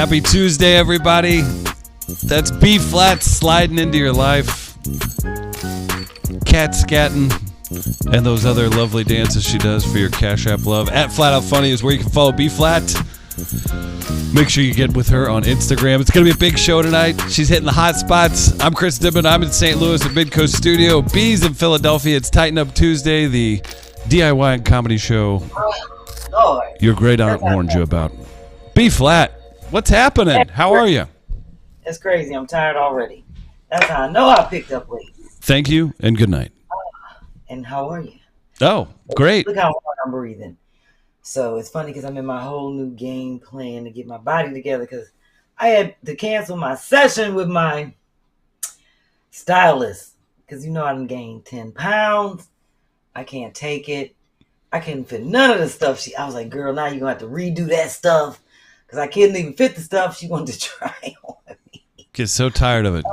Happy Tuesday, everybody. That's B-Phlat sliding into your life. Cat scatting. And those other lovely dances she does for your CashApp love. At Flat Out Funny is where you can follow B-Phlat. Make sure you get with her on Instagram. It's going to be a big show tonight. She's hitting the hot spots. I'm Chris Denman. I'm in St. Louis at Midcoast Studio. B's in Philadelphia. It's Tighten Up Tuesday, the DIY and comedy show your great aunt warned you about. B-Phlat, what's happening? How are you? That's crazy. I'm tired already. That's how I know I picked up late. Thank you and good night. And how are you? Oh, great. Look how hard I'm breathing. So it's funny because I'm in my whole new game plan to get my body together because I had to cancel my session with my stylist because I done gained 10 pounds. I can't take it. I couldn't fit none of the stuff. I was like, girl, now you're going to have to redo that stuff because I couldn't even fit the stuff she wanted to try on me. Get so tired of it.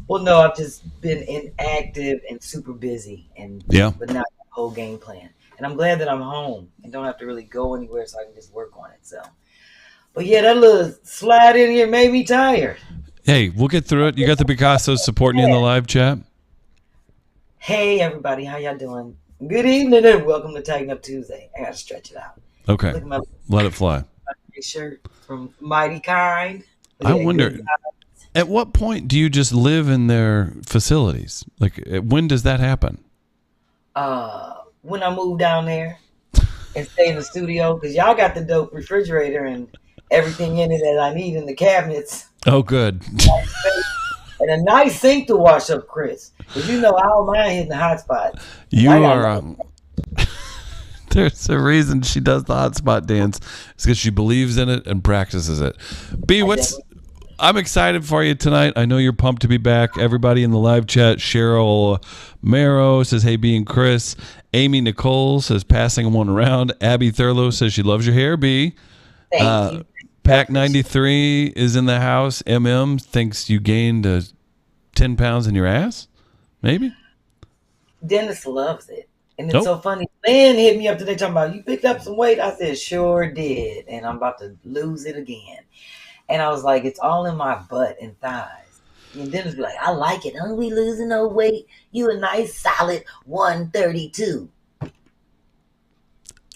Well, no, I've just been inactive and super busy, but not the whole game plan. And I'm glad that I'm home and don't have to really go anywhere, so I can just work on it. So, but yeah, that little slide in here made me tired. Hey, we'll get through it. You got the Picassos supporting you in the live chat. Hey, everybody, how y'all doing? Good evening and welcome to Tighten Up Tuesday. I gotta stretch it out. Okay, let it fly. My shirt from Mighty Kind. I wonder. At what point do you just live in their facilities? Like, when does that happen? When I move down there and stay in the studio, because y'all got the dope refrigerator and everything in it that I need in the cabinets. Oh, good. And a nice sink to wash up, Chris. Because I don't mind hitting the hot spot. You are... There's a reason she does the hot spot dance. It's because she believes in it and practices it. B, I'm excited for you tonight. I know you're pumped to be back. Everybody in the live chat, Cheryl Marrow says, hey, B and Chris. Amy Nicole says, passing one around. Abby Thurlow says she loves your hair, B. Thank you. Pack 93 is in the house. MM thinks you gained 10 pounds in your ass, maybe? Dennis loves it. And it's so funny. Lynn hit me up today talking about, you picked up some weight? I said, sure did. And I'm about to lose it again. And I was like, it's all in my butt and thighs. And Dennis be like, I like it. Aren't we losing no weight? You a nice solid 132.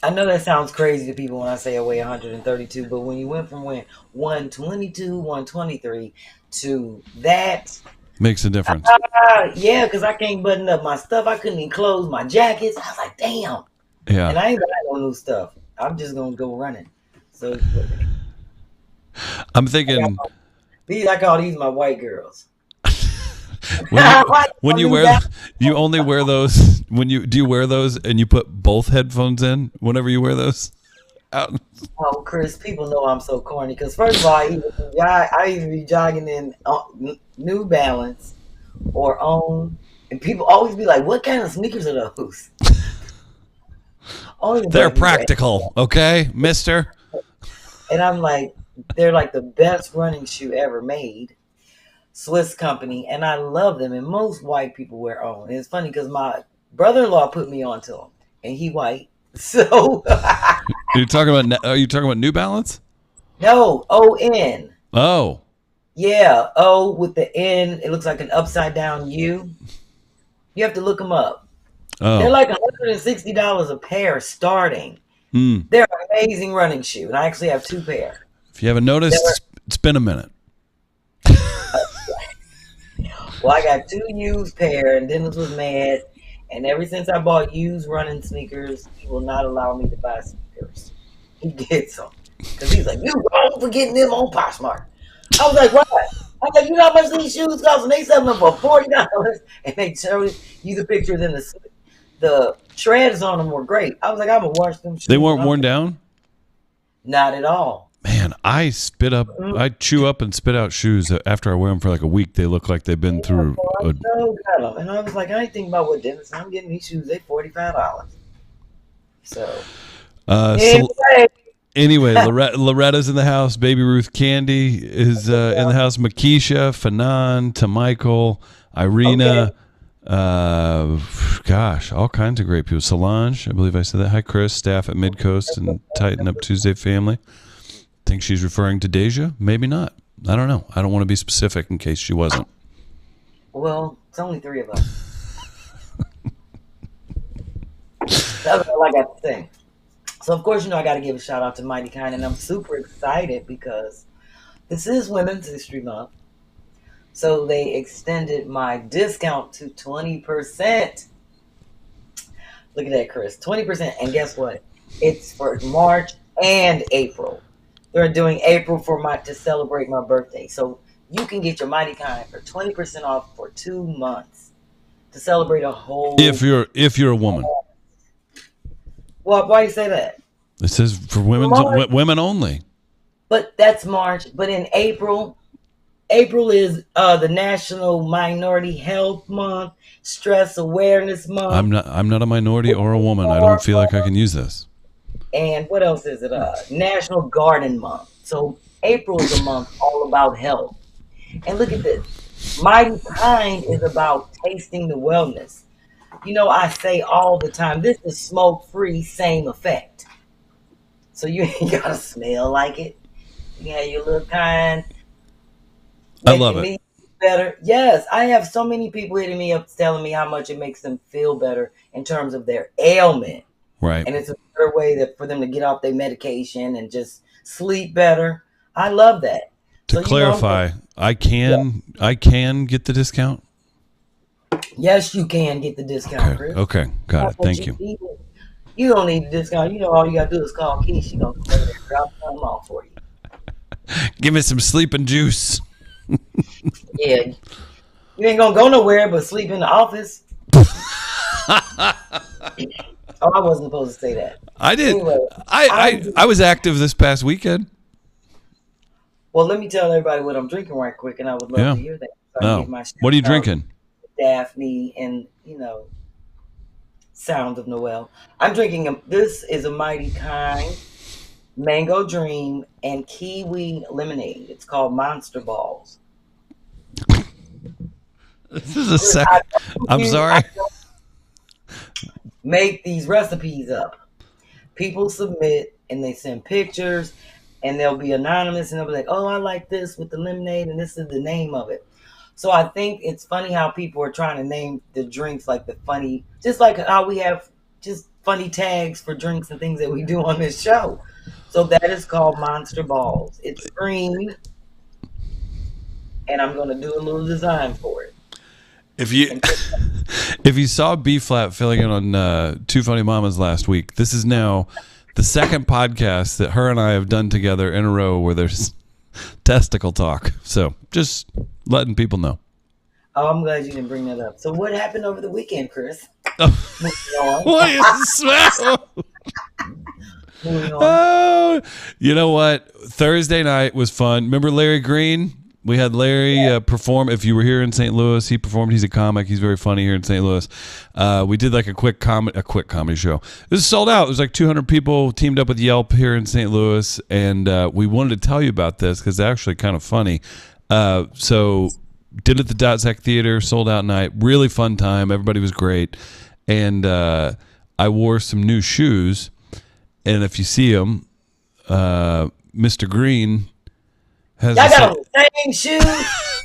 I know that sounds crazy to people when I say I weigh 132, but when you went from 122, 123 to that. Makes a difference. Yeah, because I can't button up my stuff. I couldn't even close my jackets. I was like, damn. Yeah. And I ain't buying no new stuff. I'm just going to go running. So I'm thinking I call these my white girls. when you wear, you only wear those do you wear those and you put both headphones in whenever you wear those out? Oh, Chris, people know I'm so corny because first of all, I either be jogging in New Balance or On, and people always be like, what kind of sneakers are those? They're practical, okay, mister? And I'm like, they're like the best running shoe ever made. Swiss company, and I love them. And most white people wear On. And it's funny because my brother-in-law put me onto them, and he white. So Are you talking about New Balance? No, O-N. Oh. Yeah, O with the N. It looks like an upside down U. You have to look them up. Oh. They're like $160 a pair starting. They're an amazing running shoe, and I actually have 2 pair. If you haven't noticed, it's been a minute. Well, I got 2 used pair, and Dennis was mad. And ever since I bought used running sneakers, he will not allow me to buy sneakers. He gets them. Because he's like, you're wrong for getting them on Poshmark. I was like, why? I was like, you know how much these shoes cost? And they sell them for $40. And they show you the pictures, and the treads on them were great. I was like, I'm going to wash them shoes. They weren't worn down? Not at all. Man, I chew up and spit out shoes after I wear them for like a week. They look like they've been through. And I was like, I ain't thinking about what Dennis. I'm getting these shoes. They're $45. So, anyway, Loretta's in the house. Baby Ruth Candy is in the house. Makisha, Fanan, Tamichael, Irina. Gosh, all kinds of great people. Solange, I believe I said that. Hi, Chris, staff at Midcoast and Tighten Up Tuesday family. think she's referring to Deja. Maybe not. I don't know. I don't want to be specific in case she wasn't. Well, it's only 3 of us. That's all I got to say. So, of course, I got to give a shout out to Mighty Kind, and I'm super excited because this is Women's History Month. So they extended my discount to 20%. Look at that, Chris. 20%. And guess what? It's for March and April. They're doing April to celebrate my birthday. So you can get your Mighty Kind for 20% off for 2 months to celebrate a whole. If you're a woman. Well, why do you say that? It says for women only. But that's March. But in April is the National Minority Health Month, Stress Awareness Month. I'm not a minority or a woman. I don't feel like I can use this. And what else is it? National Garden Month. So April is a month all about health. And look at this. Mighty Kind is about tasting the wellness. I say all the time, this is smoke-free, same effect. So you ain't got to smell like it. Yeah, you look kind. I love it. Better. Yes, I have so many people hitting me up telling me how much it makes them feel better in terms of their ailment. Right. And it's a better way for them to get off their medication and just sleep better. I love that. To clarify, I can get the discount? Yes, you can get the discount, Chris. Okay, got it. Thank you. You don't need the discount. All you got to do is call Keisha. She's going to drop something off for you. Give me some sleeping juice. Yeah. You ain't going to go nowhere but sleep in the office. Oh, I wasn't supposed to say that. I did. Anyway, I was active this past weekend. Well, let me tell everybody what I'm drinking right quick, and I would love to hear that. So what are you drinking? Daphne and, Sound of Noel. I'm drinking this is a Mighty Kind Mango Dream and Kiwi Lemonade. It's called Monster Balls. This is a second. I'm sorry. Make these recipes up. People submit and they send pictures and they'll be anonymous and they'll be like, oh, I like this with the lemonade and this is the name of it. So I think it's funny how people are trying to name the drinks like the funny, just like how we have just funny tags for drinks and things that we do on this show. So that is called Monster Balls. It's green and I'm going to do a little design for it. If you saw B-Phlat filling in on Two Funny Mamas last week, this is now the second podcast that her and I have done together in a row where there's testicle talk. So just letting people know. Oh, I'm glad you didn't bring that up. So what happened over the weekend, Chris? What is the smell? Oh, you know what? Thursday night was fun. Remember Larry Green? We had Larry perform. If you were here in St. Louis, he performed. He's a comic. He's very funny here in St. Louis. We did like a quick comedy show. This is sold out. It was like 200 people teamed up with Yelp here in St. Louis, and we wanted to tell you about this because it's actually kind of funny. So did it at the Dot-Zec Theater, sold out night. Really fun time. Everybody was great, and I wore some new shoes. And if you see them, Mr. Green has y'all got the same shoes.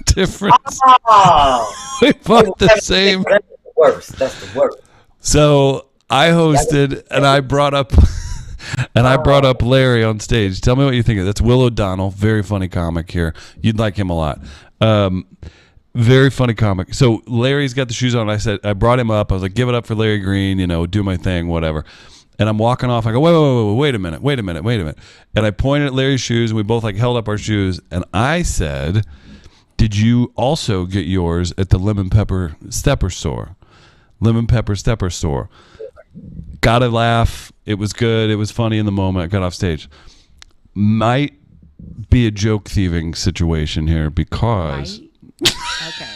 Difference. Oh. We bought the same. That's the worst. That's the worst. So I hosted, and I brought up, Larry on stage. Tell me what you think of it. That's Will O'Donnell, very funny comic here. You'd like him a lot. Very funny comic. So Larry's got the shoes on. I brought him up. I was like, give it up for Larry Green. Do my thing, whatever. And I'm walking off. I go, wait a minute. And I pointed at Larry's shoes, and we both held up our shoes. And I said, did you also get yours at the Lemon Pepper Stepper store? Got a laugh. It was good. It was funny in the moment. I got off stage. Might be a joke thieving situation here because. Okay.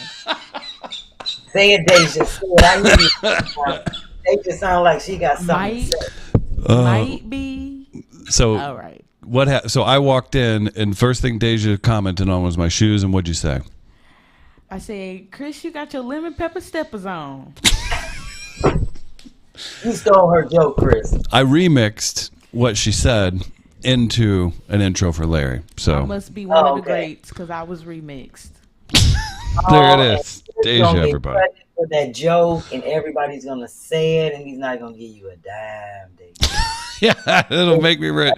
Say it, Deja. Say it. I hear you. Deja sound like she got something. Might be. So all right. So I walked in, and first thing Deja commented on was my shoes. And what'd you say? I said, Chris, you got your lemon pepper steppers on. You stole her joke, Chris. I remixed what she said, into an intro for Larry. I So must be one of the Okay. greats because I was remixed. there it is. He's Deja, gonna get everybody. credit for that joke, and everybody's gonna say it, and he's not gonna give you a dime. Deja. Yeah, it'll make me rich.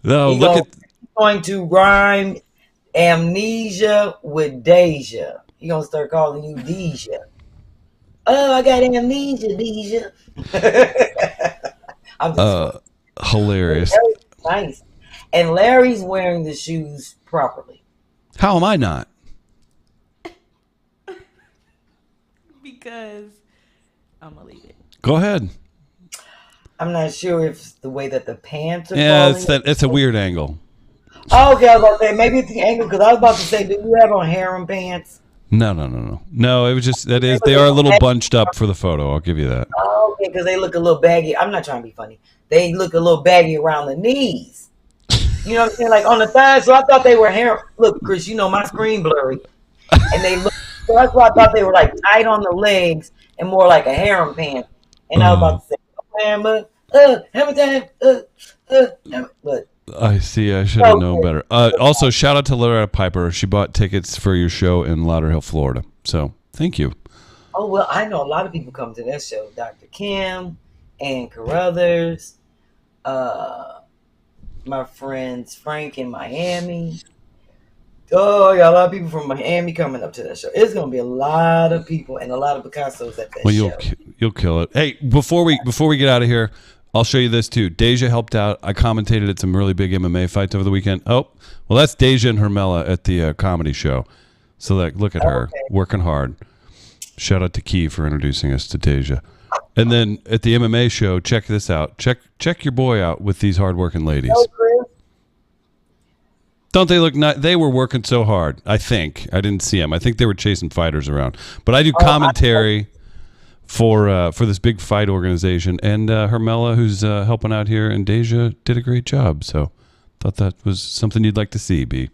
No, He's look going to rhyme amnesia with Deja. He's gonna start calling you Deja. Oh, I got amnesia, Deja. I'm just at hilarious. Larry's nice, and Larry's wearing the shoes properly. How am I not? Because I'm going to leave it. Go ahead. I'm not sure if it's the way that the pants are Yeah, falling. it's a weird angle. Oh, okay, I was about to say maybe it's the angle because I was about to say, do you have on harem pants? No. No, it was just they are a little bunched up for the photo. I'll give you that. Oh, okay, because they look a little baggy. I'm not trying to be funny. They look a little baggy around the knees. You know what I'm saying? Like on the thighs. So I thought they were harem. Look, Chris, you know my screen blurry, and they look. So that's why I thought they were like tight on the legs and more like a harem pant. And I was about to say, hammer time, but I see. I should have known better. Also, shout out to Loretta Piper. She bought tickets for your show in Lauderhill, Florida. So thank you. oh well, I know a lot of people come to that show. Dr. Kim, Ann Carruthers, my friends Frank in Miami. Oh, I got a lot of people from Miami coming up to that show. It's gonna be a lot of people and a lot of Picassos at that Well, show. you'll kill it. Hey, before we get out of here, I'll show you this too. Deja helped out. I commentated at some really big MMA fights over the weekend. Oh, well, that's Deja and Hermela at the comedy show. So look at her working hard. Shout out to Key for introducing us to Deja. And then at the MMA show, check this out. Check your boy out with these hardworking ladies. Oh, Chris, Don't they look nice? They were working so hard. I think I didn't see them. I think they were chasing fighters around. But I do commentary for this big fight organization, and Hermela, who's helping out here, and Deja did a great job. So thought that was something you'd like to see, B.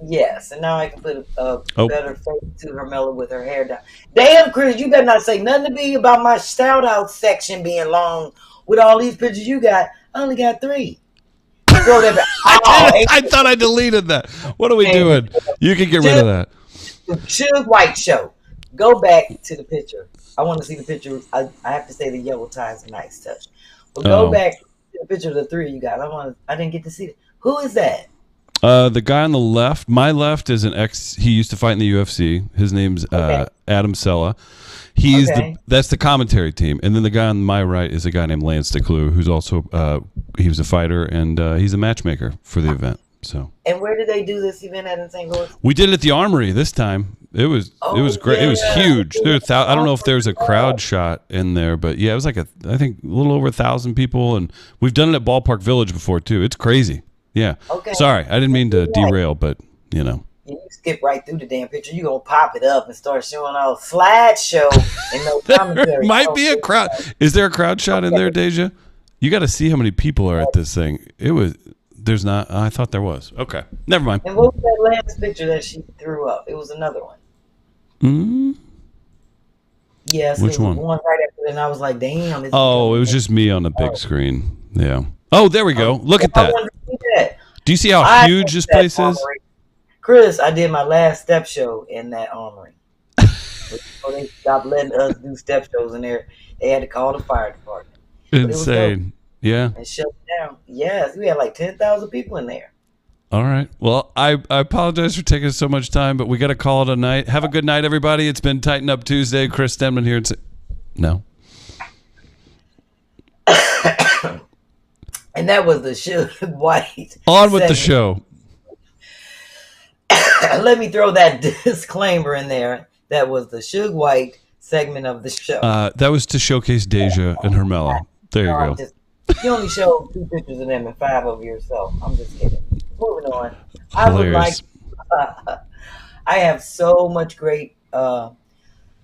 yes, and now I can put a better face to Hermela with her hair down. Damn, Chris, you better not say nothing to me about my shout out section being long with all these pictures you got. I only got 3. Throw that back. I thought I deleted that. What are we doing? You can get rid of that. Suge White show. Go back to the picture. I want to see the picture. I have to say the yellow tie is a nice touch. But go back to the picture of the 3 you got. I didn't get to see it. Who is that? The guy on the left, my left, is an ex. He used to fight in the UFC. His name's Adam Sella. He's that's the commentary team, and then the guy on my right is a guy named Lance DeClue, who's also he was a fighter and he's a matchmaker for the event. So. And where did they do this event at in St. Louis? We did it at the Armory this time. It was great. It was huge. There were I don't know if there was a crowd shot in there, but yeah, it was like I think a little over 1,000 people, and we've done it at Ballpark Village before too. It's crazy. Yeah. Okay. Sorry, I didn't mean to derail, but you know. You skip right through the damn picture. You gonna pop it up and start showing all slideshow and no commentary. There might be a crowd. Is there a crowd shot in there, Deja? You got to see how many people are at this thing. There's not. I thought there was. Okay, never mind. And what was that last picture that she threw up? It was another one. Mm-hmm. Yes. Which one? One right after that, and I was like, damn. It was just me on the big screen. Yeah. Oh, there we go. Look at that. Do you see how huge this place is? Chris, I did my last step show in that armory. So they stopped letting us do step shows in there. They had to call the fire department. Insane. Yeah. And shut it down. Yes, we had like 10,000 people in there. All right. Well, I apologize for taking so much time, but we got to call it a night. Have a good night, everybody. It's been Tighten Up Tuesday. Chris Denman here. No. And that was the Suge White. On with the show. Let me throw that disclaimer in there. That was the Suge White segment of the show. That was to showcase Deja and Hermela. There you go. You only showed 2 pictures of them and 5 of yourself. I'm just kidding. Moving on. I would like. I have so much great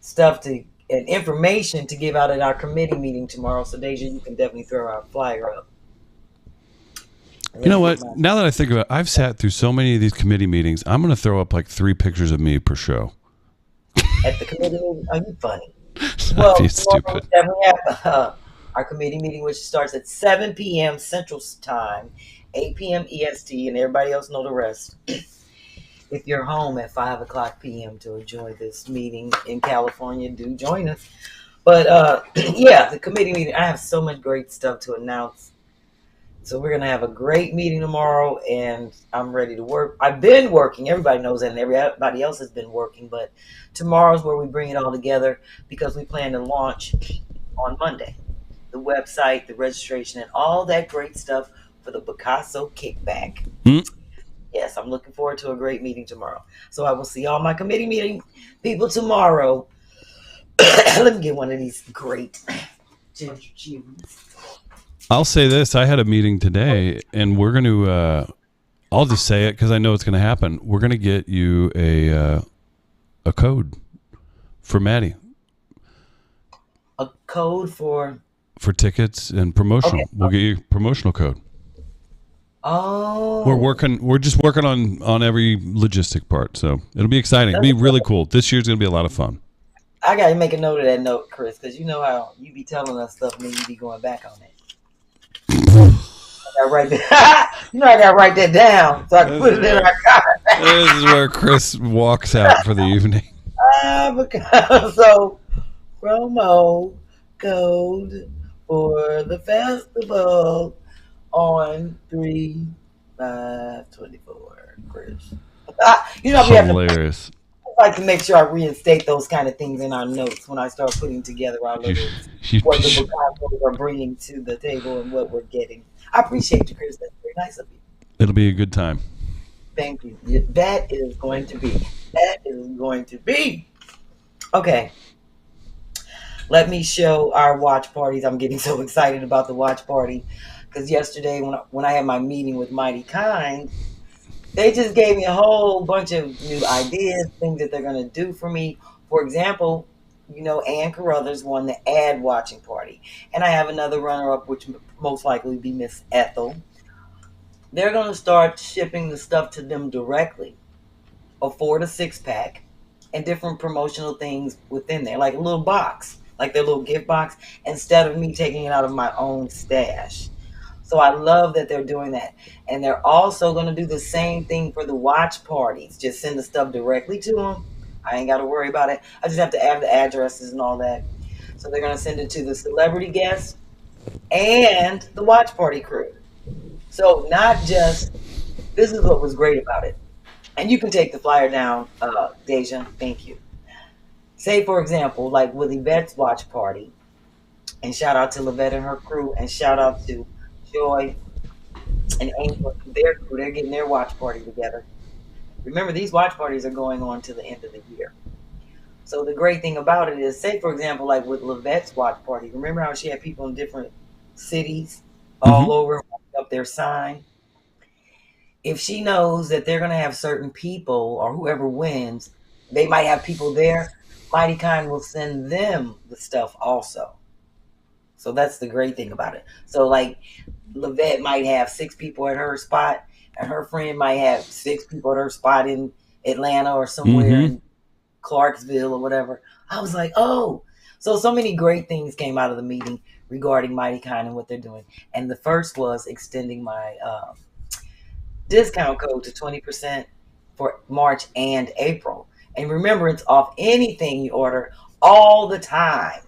stuff and information to give out at our committee meeting tomorrow. So Deja, you can definitely throw our flyer up. You know what? Now that I think about it, I've sat through so many of these committee meetings. I'm going to throw up like 3 pictures of me per show. At the committee meeting? Are you funny? Well, stupid. We have our committee meeting, which starts at 7 p.m. Central Time, 8 p.m. EST, and everybody else know the rest. If you're home at 5 o'clock p.m. to enjoy this meeting in California, do join us. But yeah, the committee meeting, I have so much great stuff to announce. So we're going to have a great meeting tomorrow, and I'm ready to work. I've been working. Everybody knows that, and everybody else has been working. But tomorrow's where we bring it all together because we plan to launch on Monday the website, the registration, and all that great stuff for the Picasso kickback. Yes, I'm looking forward to a great meeting tomorrow. So I will see all my committee meeting people tomorrow. Let me get one of these great ginger chews. I'll say this. I had a meeting today, and we're going to, I'll just say it because I know it's going to happen. We're going to get you a code for Maddie. A code for tickets and promotional. Okay. We'll get you a promotional code. Oh. We're just working on every logistic part. So it'll be exciting. It'll be really cool. This year's going to be a lot of fun. I got to make a note of that note, Chris, because you know how you be telling us stuff and then you be going back on it. I gotta write that down so I can put it in our car. This is where Chris walks out for the evening. So, promo code for the festival on 3/5/24, Chris. You know, hilarious. I like to make sure I reinstate those kind of things in our notes when I start putting together our little what the Picassos are bringing to the table and what we're getting. I appreciate you, Chris. That's very nice of you. It'll be a good time. Thank you. That is going to be. Okay. Let me show our watch parties. I'm getting so excited about the watch party because yesterday when I had my meeting with Mighty Kind, they just gave me a whole bunch of new ideas, things that they're going to do for me. For example, you know, Ann Carruthers won the ad watching party. And I have another runner-up, which most likely be Miss Ethel. They're going to start shipping the stuff to them directly, a 4 to 6 pack, and different promotional things within there, like a little box, like their little gift box, instead of me taking it out of my own stash. So I love that they're doing that. And they're also going to do the same thing for the watch parties. Just send the stuff directly to them. I ain't got to worry about it. I just have to add the addresses and all that. So they're going to send it to the celebrity guests and the watch party crew. So not just, this is what was great about it. And you can take the flyer down, Deja. Thank you. Say, for example, like with Yvette's watch party. And shout out to Livette and her crew. And shout out to Joy and Angel and their crew. They're getting their watch party together. Remember, these watch parties are going on to the end of the year. So the great thing about it is, say, for example, like with Livette's watch party, remember how she had people in different cities all over holding up their sign? If she knows that they're going to have certain people or whoever wins, they might have people there, Mighty Kind will send them the stuff also. So that's the great thing about it. So like Livette might have 6 people at her spot, and her friend might have 6 people at her spot in Atlanta or somewhere in Clarksville or whatever. I was like, oh. So many great things came out of the meeting regarding Mighty Kind and what they're doing. And the first was extending my discount code to 20% for March and April. And remember, it's off anything you order all the time.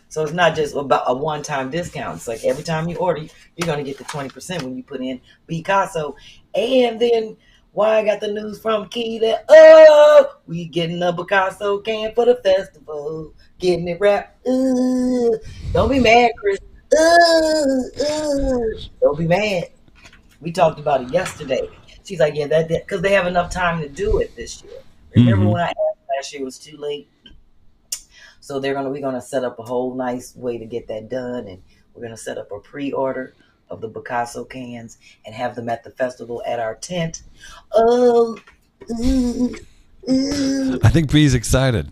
So it's not just about a one-time discount. It's like every time you order, you're going to get the 20% when you put in Picasso. And then why I got the news from Key that, we getting a Picasso can for the festival. Getting it wrapped. Don't be mad, Chris. Don't be mad. We talked about it yesterday. She's like, yeah, that because they have enough time to do it this year. Remember when I asked last year it was too late? So we're gonna set up a whole nice way to get that done, and we're gonna set up a pre-order of the Picasso cans and have them at the festival at our tent. I think B's excited.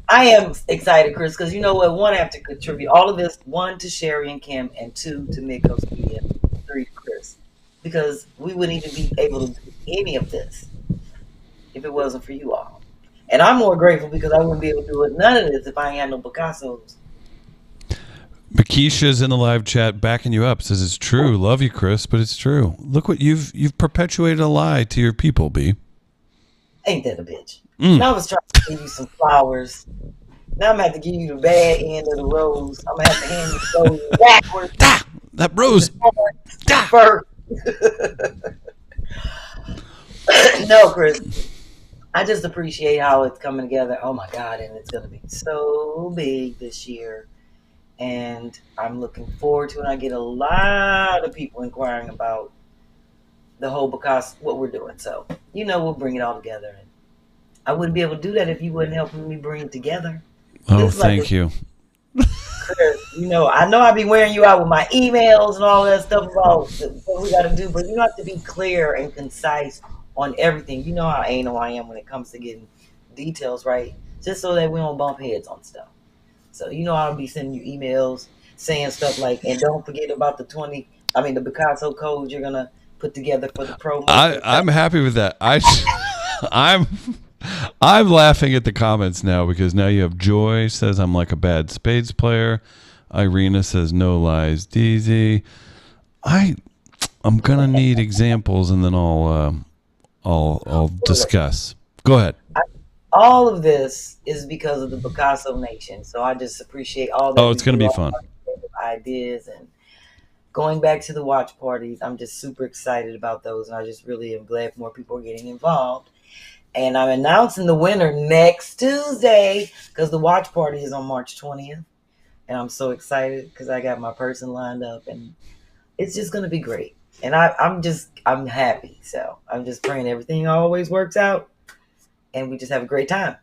I am excited, Chris, because you know what? 1, I have to contribute all of this. 1 to Sherri and Kim, and 2 to Mikos Media, 3 to Chris, because we wouldn't even be able to do any of this if it wasn't for you all. And I'm more grateful because I wouldn't be able to do none of this if I ain't had no Picassos. Makisha's in the live chat backing you up. Says it's true. Love you, Chris, but it's true. Look what you've perpetuated a lie to your people, B. Ain't that a bitch? Now I was trying to give you some flowers. Now I'm gonna have to give you the bad end of the rose. I'm gonna have to hand the rose backwards. That rose. First. No, Chris. I just appreciate how it's coming together. Oh my God, and it's gonna be so big this year. And I'm looking forward to it. I get a lot of people inquiring about the whole because what we're doing. So, we'll bring it all together. And I wouldn't be able to do that if you wouldn't helping me bring it together. Oh, thank you. Chris, I know I be wearing you out with my emails and all that stuff about what we got to do, but you have to be clear and concise on everything. You know how anal I am when it comes to getting details right, just so that we don't bump heads on stuff. So I'll be sending you emails saying stuff like, and don't forget about the Picasso code you're gonna put together for the promo. I'm happy with that. I'm laughing at the comments now because now you have Joy says I'm like a bad spades player. Irina says no lies, DZ. I'm gonna need examples and then I'll discuss. Go ahead. All of this is because of the Picasso Nation. So I just appreciate all that. Oh, it's gonna be fun. Ideas and going back to the watch parties. I'm just super excited about those, and I just really am glad more people are getting involved. And I'm announcing the winner next Tuesday because the watch party is on March 20th. And I'm so excited because I got my person lined up and it's just going to be great. And I'm happy. So I'm just praying everything always works out and we just have a great time.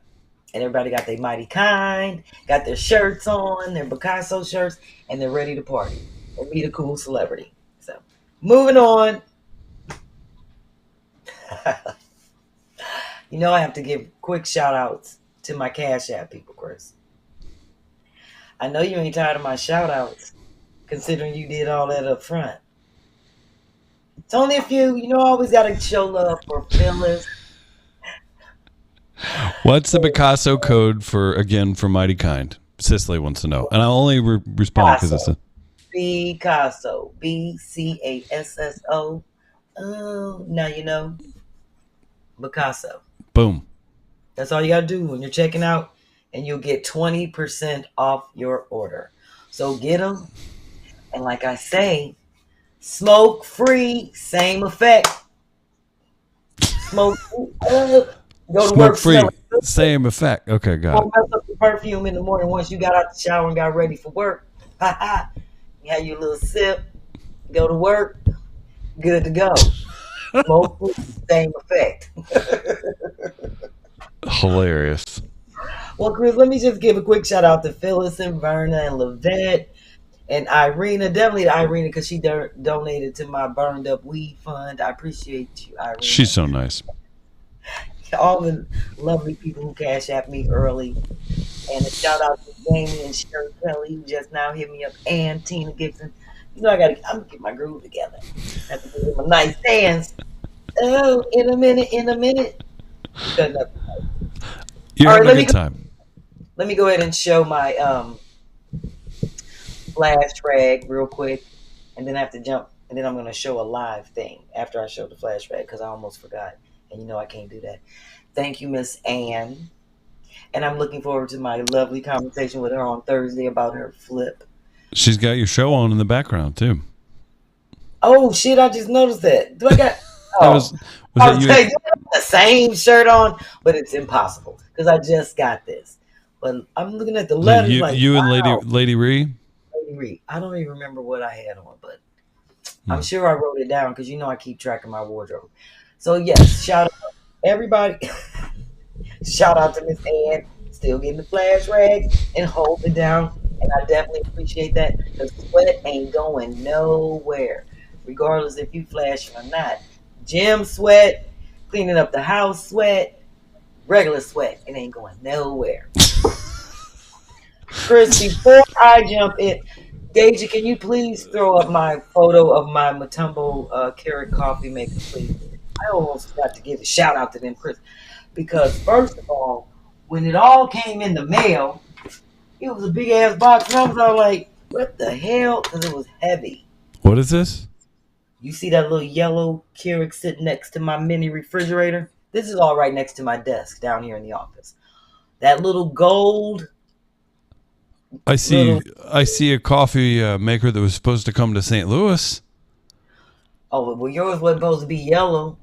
And everybody got their mighty kind, got their shirts on, their Picasso shirts, and they're ready to party and meet a cool celebrity. So moving on. I have to give quick shout outs to my CashApp people, Chris. I know you ain't tired of my shout outs, considering you did all that up front. It's only a few. I always got to show love for Phyllis. What's the Picasso code for Mighty Kind? Cicely wants to know. And I'll only respond because it's a... Picasso. Bcasso. Oh, now you know. Picasso. Boom. That's all you got to do when you're checking out, and you'll get 20% off your order. So get them. And like I say, smoke free, same effect. Smoke free. Go to smoke work free, same effect. Okay, got it. Mess up the perfume in the morning once you got out the shower and got ready for work. You have your little sip, go to work, good to go. Smoke free, same effect. Hilarious. Well, Chris, let me just give a quick shout out to Phyllis and Verna and Lavette and Irina. Definitely Irina because she donated to my burned up weed fund. I appreciate you, Irina. She's so nice. All the lovely people who cash at me early. And a shout out to Jamie and Sherri Kelly who just now hit me up, and Tina Gibson. I'm gonna get my groove together. I have to give them a nice dance. Oh, in a minute. You're having a good time. Let me go ahead and show my flash rag real quick, and then I have to jump, and then I'm going to show a live thing after I show the flash rag because I almost forgot, and I can't do that. Thank you, Miss Ann, and I'm looking forward to my lovely conversation with her on Thursday about her flip. She's got your show on in the background too. Oh shit! I just noticed that. Do I got? Oh. was that you? The same shirt on, but it's impossible because I just got this. But I'm looking at the letters. You and Lady Ree. Lady Ree. I don't even remember what I had on, but I'm sure I wrote it down because I keep track of my wardrobe. So yes, shout out everybody. Shout out to Miss Ann, still getting the flash rags and hold it down, and I definitely appreciate that. The sweat ain't going nowhere, regardless if you flashing or not. Gym sweat, cleaning up the house sweat, regular sweat, it ain't going nowhere. Chris, before I jump in, Deja, can you please throw up my photo of my Matumbo carrot coffee maker, please? I almost forgot to give a shout out to them, Chris, because first of all, when it all came in the mail, it was a big ass box, and I was all like, what the hell? Because it was heavy. What is this? You see that little yellow Keurig sitting next to my mini refrigerator? This is all right next to my desk down here in the office. That little gold. I see a coffee maker that was supposed to come to St. Louis. Oh, well, yours wasn't supposed to be yellow.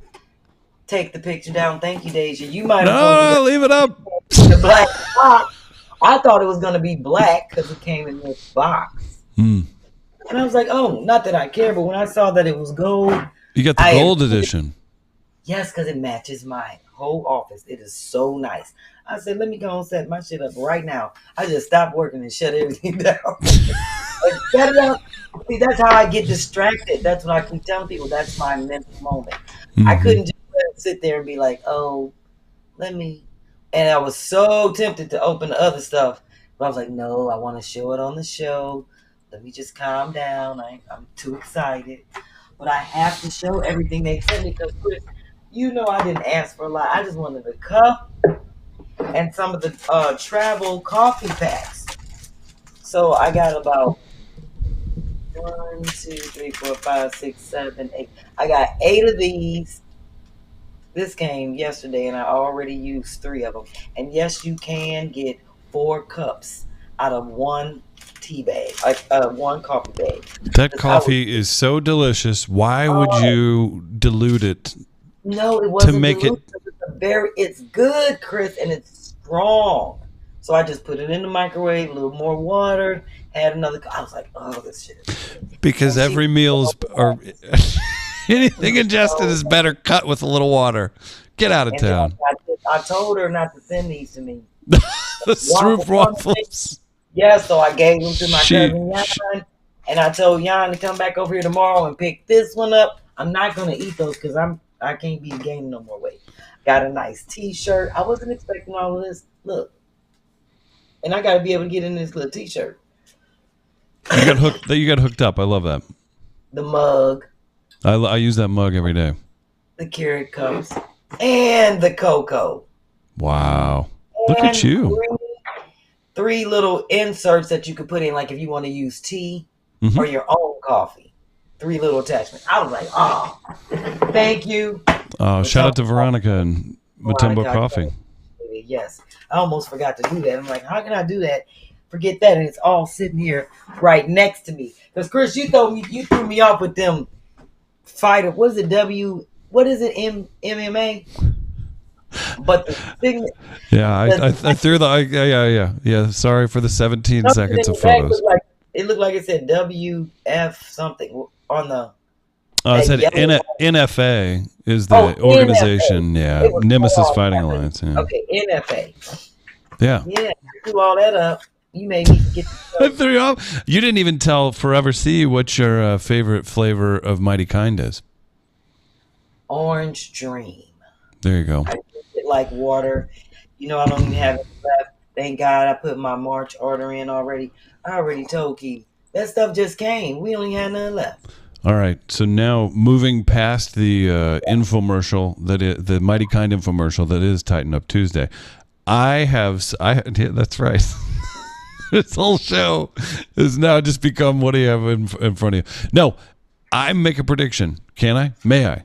Take the picture down. Thank you, Deja. You might have No, leave it up. the black box. I thought it was going to be black because it came in this box. Hmm. And I was like, oh, not that I care, but when I saw that it was gold. You got the gold edition. Yes, because it matches my whole office. It is so nice. I said, let me go and set my shit up right now. I just stopped working and shut everything down. Like, set it up. See, that's how I get distracted. That's what I keep telling people. That's my mental moment. Mm-hmm. I couldn't just sit there and be like, oh, let me. And I was so tempted to open the other stuff. But I was like, no, I want to show it on the show. Let me just calm down. I'm too excited. But I have to show everything they sent me because, Chris, you know I didn't ask for a lot. I just wanted a cup and some of the travel coffee packs. So I got about 1, 2, 3, 4, 5, 6, 7, 8. I got 8 of these. This came yesterday, and I already used 3 of them. And yes, you can get 4 cups out of one tea bag, like one coffee bag. That coffee is so delicious. Why would you dilute it? No, it wasn't to make dilute. It's good, Chris, and it's strong. So I just put it in the microwave, a little more water, had another. I was like, oh, this shit is good. Because every meal's or anything ingested is better cut with a little water. Get out of town. I told her not to send these to me. The Stroop waffles. Yeah, so I gave them to my cousin Jan, and I told Jan to come back over here tomorrow and pick this one up. I'm not gonna eat those because I can't be gaining no more weight. Got a nice T-shirt. I wasn't expecting all of this. Look, and I got to be able to get in this little T-shirt. You got hooked up. I love that. The mug. I use that mug every day. The Keurig cups and the cocoa. Wow! Look at you. 3 little inserts that you could put in, like if you want to use tea or your own coffee. 3 little attachments. I was like, oh, thank you. Shout out to Veronica and Matumbo Coffee. Yes, I almost forgot to do that. I'm like, how can I do that? Forget that, and it's all sitting here right next to me. Because Chris, you threw me off with them fighter. What is it? What is it? MMA. But the thing. Yeah, I threw yeah. Sorry for the 17 seconds of photos. It looked like it said WF something on the. It said NFA is the organization. NFA. Yeah, Nemesis Fighting Alliance. Yeah. Okay, NFA. Yeah. Yeah, you threw all that up. You made me forget. I threw you off. You didn't even tell Forever C what your favorite flavor of Mighty Kind is. Orange Dream. There you go. I drink it like water. You know, I don't even have it left. Thank God I put my March order in already. I already told Keith. That stuff just came. We only had none left. All right. So now moving past the infomercial, the Mighty Kind infomercial that is Tighten Up Tuesday. Yeah, that's right. This whole show has now just become, what do you have in front of you? No, I make a prediction. Can I? May I?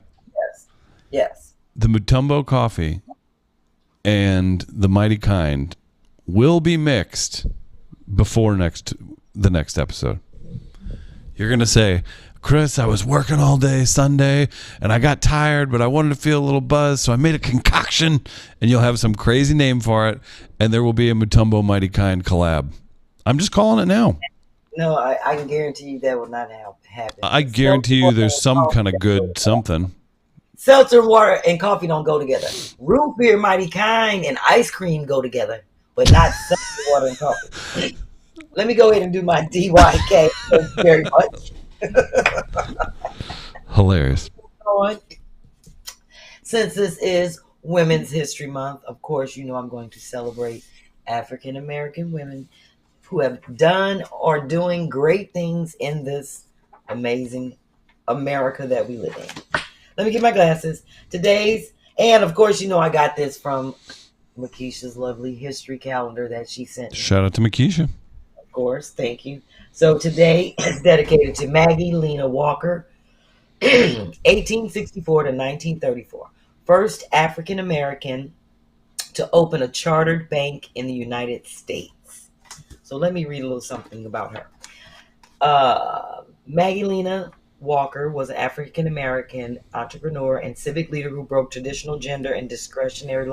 Yes. The Matumbo coffee and the Mighty Kind will be mixed before the next episode. You're going to say, Chris, I was working all day Sunday and I got tired, but I wanted to feel a little buzz, so I made a concoction, and you'll have some crazy name for it, and there will be a Matumbo Mighty Kind collab. I'm just calling it now. No, I can guarantee you that will not happen. I guarantee you there's some kind of good something. Seltzer water and coffee don't go together. Root beer Mighty Kind and ice cream go together, but not seltzer water and coffee. Let me go ahead and do my DYK. Thank you very much. Hilarious. Since this is Women's History Month, of course, you know I'm going to celebrate African American women who have done or doing great things in this amazing America that we live in. Let me get my glasses. Today's, and of course, you know I got this from Makisha's lovely history calendar that she sent me. Shout out to Makisha. Of course. Thank you. So today is dedicated to Maggie Lena Walker, 1864 to 1934. First African American to open a chartered bank in the United States. So let me read a little something about her. Maggie Lena Walker was an African American entrepreneur and civic leader who broke traditional gender and discriminatory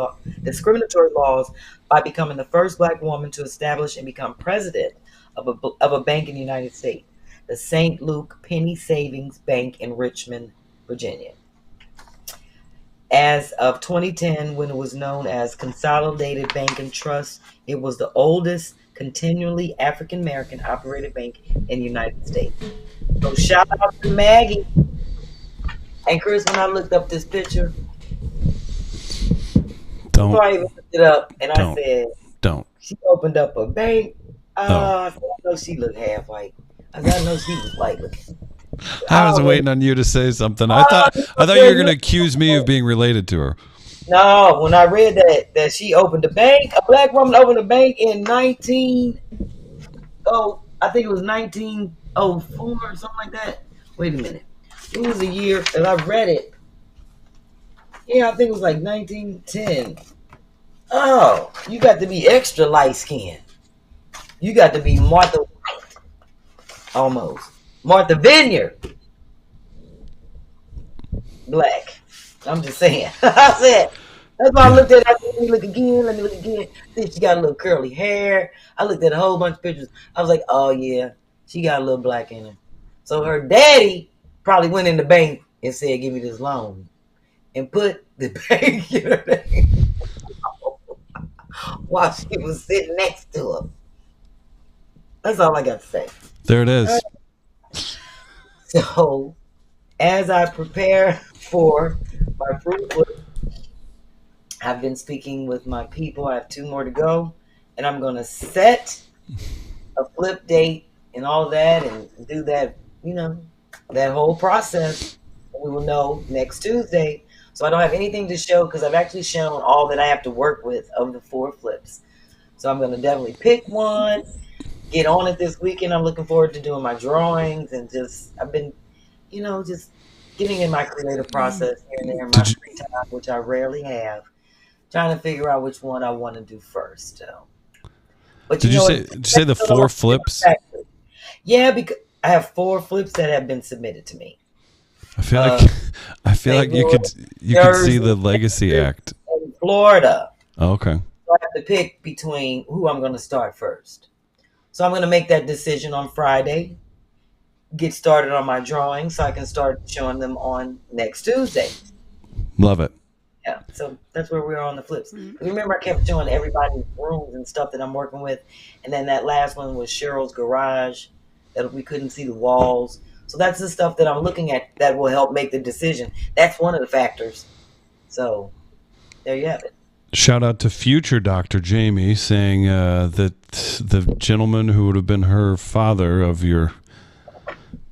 laws by becoming the first Black woman to establish and become president of a bank in the United States, the St. Luke Penny Savings Bank in Richmond, Virginia. As of 2010, when it was known as Consolidated Bank and Trust, it was the oldest continually African American operated bank in the United States. So shout out to Maggie. And Chris, when I looked up this picture, before I even looked it up, and I said, she opened up a bank. I know she looked half white. I know she was white. I was waiting on you to say something. I thought you were going to accuse me of being related to her. No, when I read that she opened a bank, a Black woman opened a bank in I think it was 1904 or something like that. Wait a minute. It was a year that I read it. Yeah, I think it was like 1910. Oh, you got to be extra light skinned. You got to be Martha White. Almost. Martha Vineyard. Black. I'm just saying. I said, that's why I looked at it. I said, let me look again. See, she got a little curly hair. I looked at a whole bunch of pictures. I was like, oh yeah, she got a little black in her. So her daddy probably went in the bank and said, give me this loan. And put the bank in her name while she was sitting next to him. That's all I got to say. There it is. So, as I prepare for my fruit flip, I've been speaking with my people. I have 2 more to go, and I'm going to set a flip date and all that and do that, that whole process. We will know next Tuesday. So I don't have anything to show because I've actually shown all that I have to work with of the 4 flips. So I'm going to definitely pick one, get on it this weekend. I'm looking forward to doing my drawings and I've been, just getting in my creative process here and there in my free time, which I rarely have, trying to figure out which one I want to do first. So. But did you say the 4 flips? Yeah, because I have 4 flips that have been submitted to me. I feel like you could see the legacy act in Florida. Oh, okay. So I have to pick between who I'm going to start first. So I'm going to make that decision on Friday. Get started on my drawing so I can start showing them on next Tuesday. Love it. Yeah, so that's where we are on the flips. Mm-hmm. Remember, I kept showing everybody's rooms and stuff that I'm working with, and then that last one was Cheryl's garage that we couldn't see the walls. So that's the stuff that I'm looking at that will help make the decision. That's one of the factors. So there you have it. Shout out to future Dr. Jamie saying that the gentleman who would have been her father of your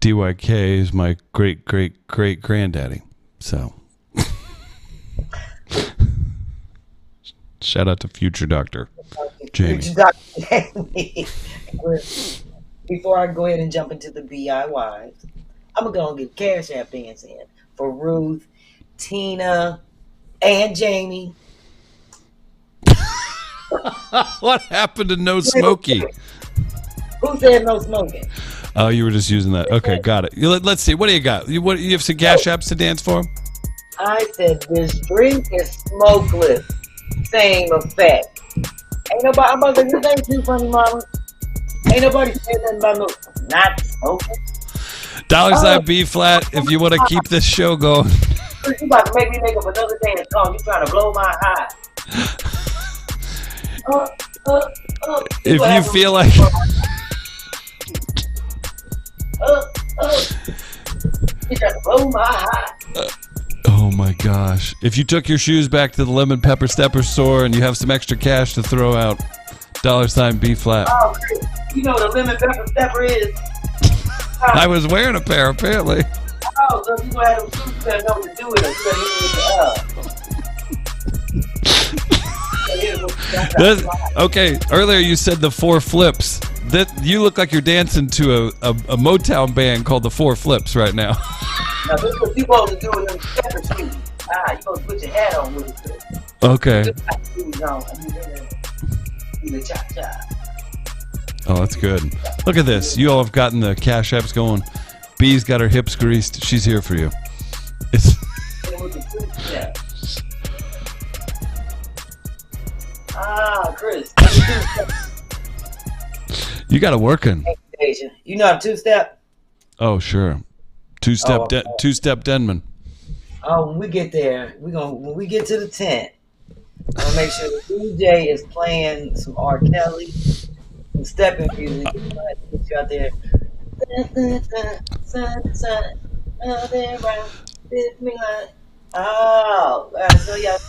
DYK is my great granddaddy. So shout out to future Dr. Jamie. Future Dr. Jamie. Before I go ahead and jump into the BIYs, I'm going to get CashApp dance in for Ruth, Tina, and Jamie. What happened to no smoky? Who said no smoking? Oh, you were just using that. Okay, got it. Let's see. What do you got? You have some CashApps to dance for? I said this drink is smokeless. Same effect. Ain't nobody. I'm about to say this ain't too funny, mama. Ain't nobody saying nothing about no not smoking. $sign B-Flat if you want to keep this show going. You about to make me make up another dance song. You trying to blow my high. If you feel like you trying to blow my high. Oh my gosh. If you took your shoes back to the Lemon Pepper Stepper store and you have some extra cash to throw out, $sign B-Flat. Oh, you know what a Lemon Pepper Stepper is? I was wearing a pair, apparently. Oh, so you gonna have them shoes, you better know what to do with it. You better hit it with the Okay, earlier you said the 4 flips. That you look like you're dancing to a Motown band called the Four Flips right now. Now, this is what you supposed to do in them stepper shoes. You supposed to put your hat on with it. Okay. Just like shoes on. Do the cha-cha. Oh, that's good. Look at this. You all have gotten the cash apps going. B's got her hips greased. She's here for you. It's Chris. you got it working. You know how to two-step? Oh, sure. Two-step Denman. Oh, when we get there, when we get to the tent, I'm gonna make sure the DJ is playing some R. Kelly, some stepping music. Get you out there. Sun, out there around me like, oh, so y'all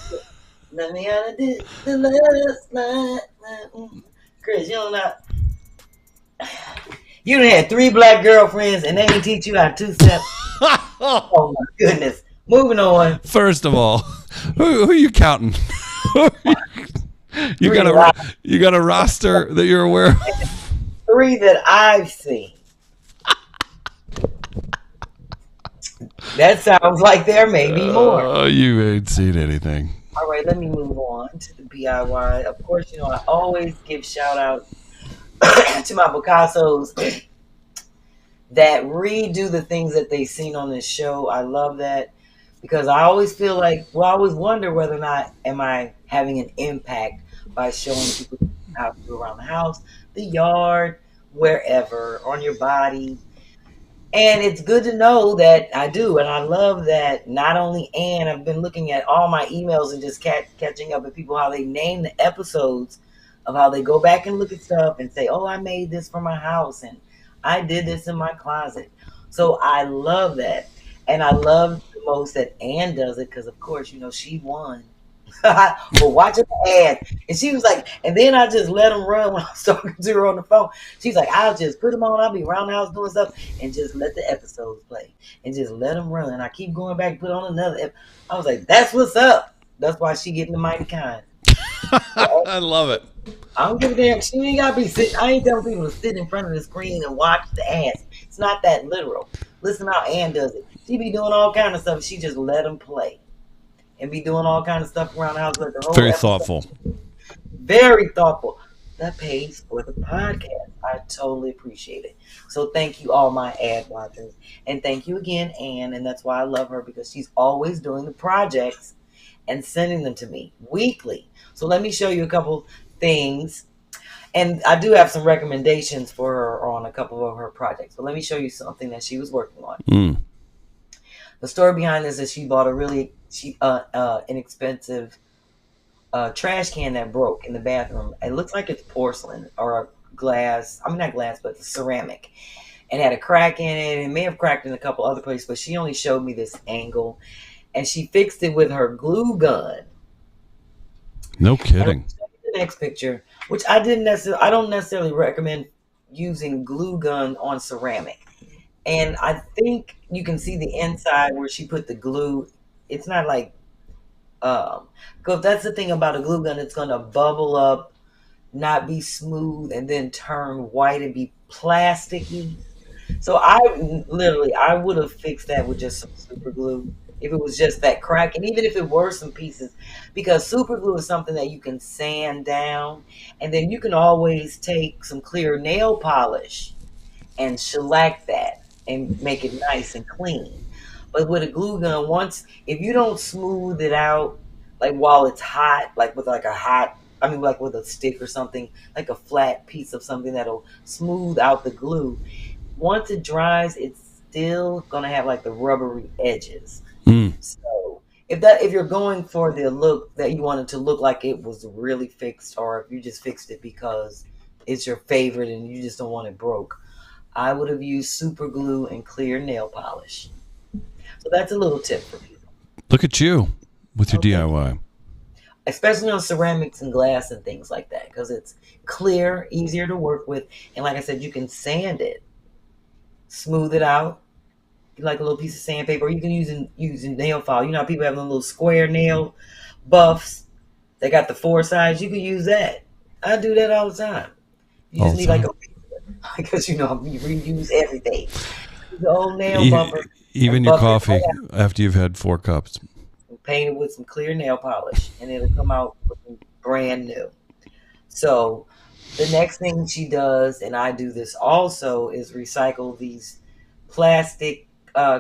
let me out of the last night. Chris, you don't know. You done had 3 black girlfriends and they didn't teach you how to two-step. Oh my goodness. Moving on. First of all, who are you counting? you got a roster that you're aware of? 3 that I've seen. That sounds like there may be more. Oh, you ain't seen anything. All right, let me move on to the DIY. Of course, I always give shout out to my Picassos that redo the things that they've seen on this show. I love that because I always feel like, I always wonder whether or not am I having an impact by showing people how to do around the house, the yard, wherever, on your body. And it's good to know that I do. And I love that not only Ann, I've been looking at all my emails and just catching up with people, how they name the episodes of how they go back and look at stuff and say, oh, I made this for my house and I did this in my closet. So I love that. And I love the most that Ann does it because, of course, she won. Well, watching the ad. And she was like, and then I just let them run when I was talking to her on the phone. She's like, I'll just put them on. I'll be around the house doing stuff and just let the episodes play and just let them run. And I keep going back and put on another. I was like, that's what's up. That's why she getting the mighty kind. I love it. I don't give a damn. She ain't gotta be sitting. I ain't telling people to sit in front of the screen and watch the ads. It's not that literal. Listen how Ann does it. She be doing all kind of stuff. She just let them play and be doing all kind of stuff around the house. Like the whole Very episode. thoughtful. Very thoughtful. That pays for the podcast. I totally appreciate it. So thank you all my ad watchers. And thank you again, Ann. And that's why I love her because she's always doing the projects and sending them to me weekly. So let me show you a couple things. And I do have some recommendations for her on a couple of her projects. But let me show you something that she was working on. The story behind this is she bought a really inexpensive trash can that broke in the bathroom. It looks like it's porcelain or glass. I mean, not glass, but the ceramic. And had a crack in it. It may have cracked in a couple other places, but she only showed me this angle. And she fixed it with her glue gun. No kidding. The next picture, which I don't necessarily recommend using glue gun on ceramic. And I think you can see the inside where she put the glue. It's not like, because that's the thing about a glue gun. It's going to bubble up, not be smooth, and then turn white and be plasticky. So I would have fixed that with just some super glue. If it was just that crack, and even if it were some pieces, because super glue is something that you can sand down, and then you can always take some clear nail polish and shellac that and make it nice and clean. But with a glue gun, if you don't smooth it out, like while it's hot, like with like with a stick or something, like a flat piece of something that'll smooth out the glue. Once it dries, it's still gonna have like the rubbery edges. So if you're going for the look that you wanted to look like it was really fixed, or if you just fixed it because it's your favorite and you just don't want it broke, I would have used super glue and clear nail polish. So that's a little tip for people. Look at you with your DIY. Especially on ceramics and glass and things like that, because it's clear, easier to work with, and like I said, you can sand it, smooth it out. Like a little piece of sandpaper, or you can use a nail file. You know how people have the little square nail buffs. They got the 4 sides. You can use that. I do that all the time. You just need like because you know we reuse everything. The old nail E- buffer Even and your buff it coffee after you've had 4 cups. and paint it with some clear nail polish, and it'll come out looking brand new. So the next thing she does, and I do this also, is recycle these plastic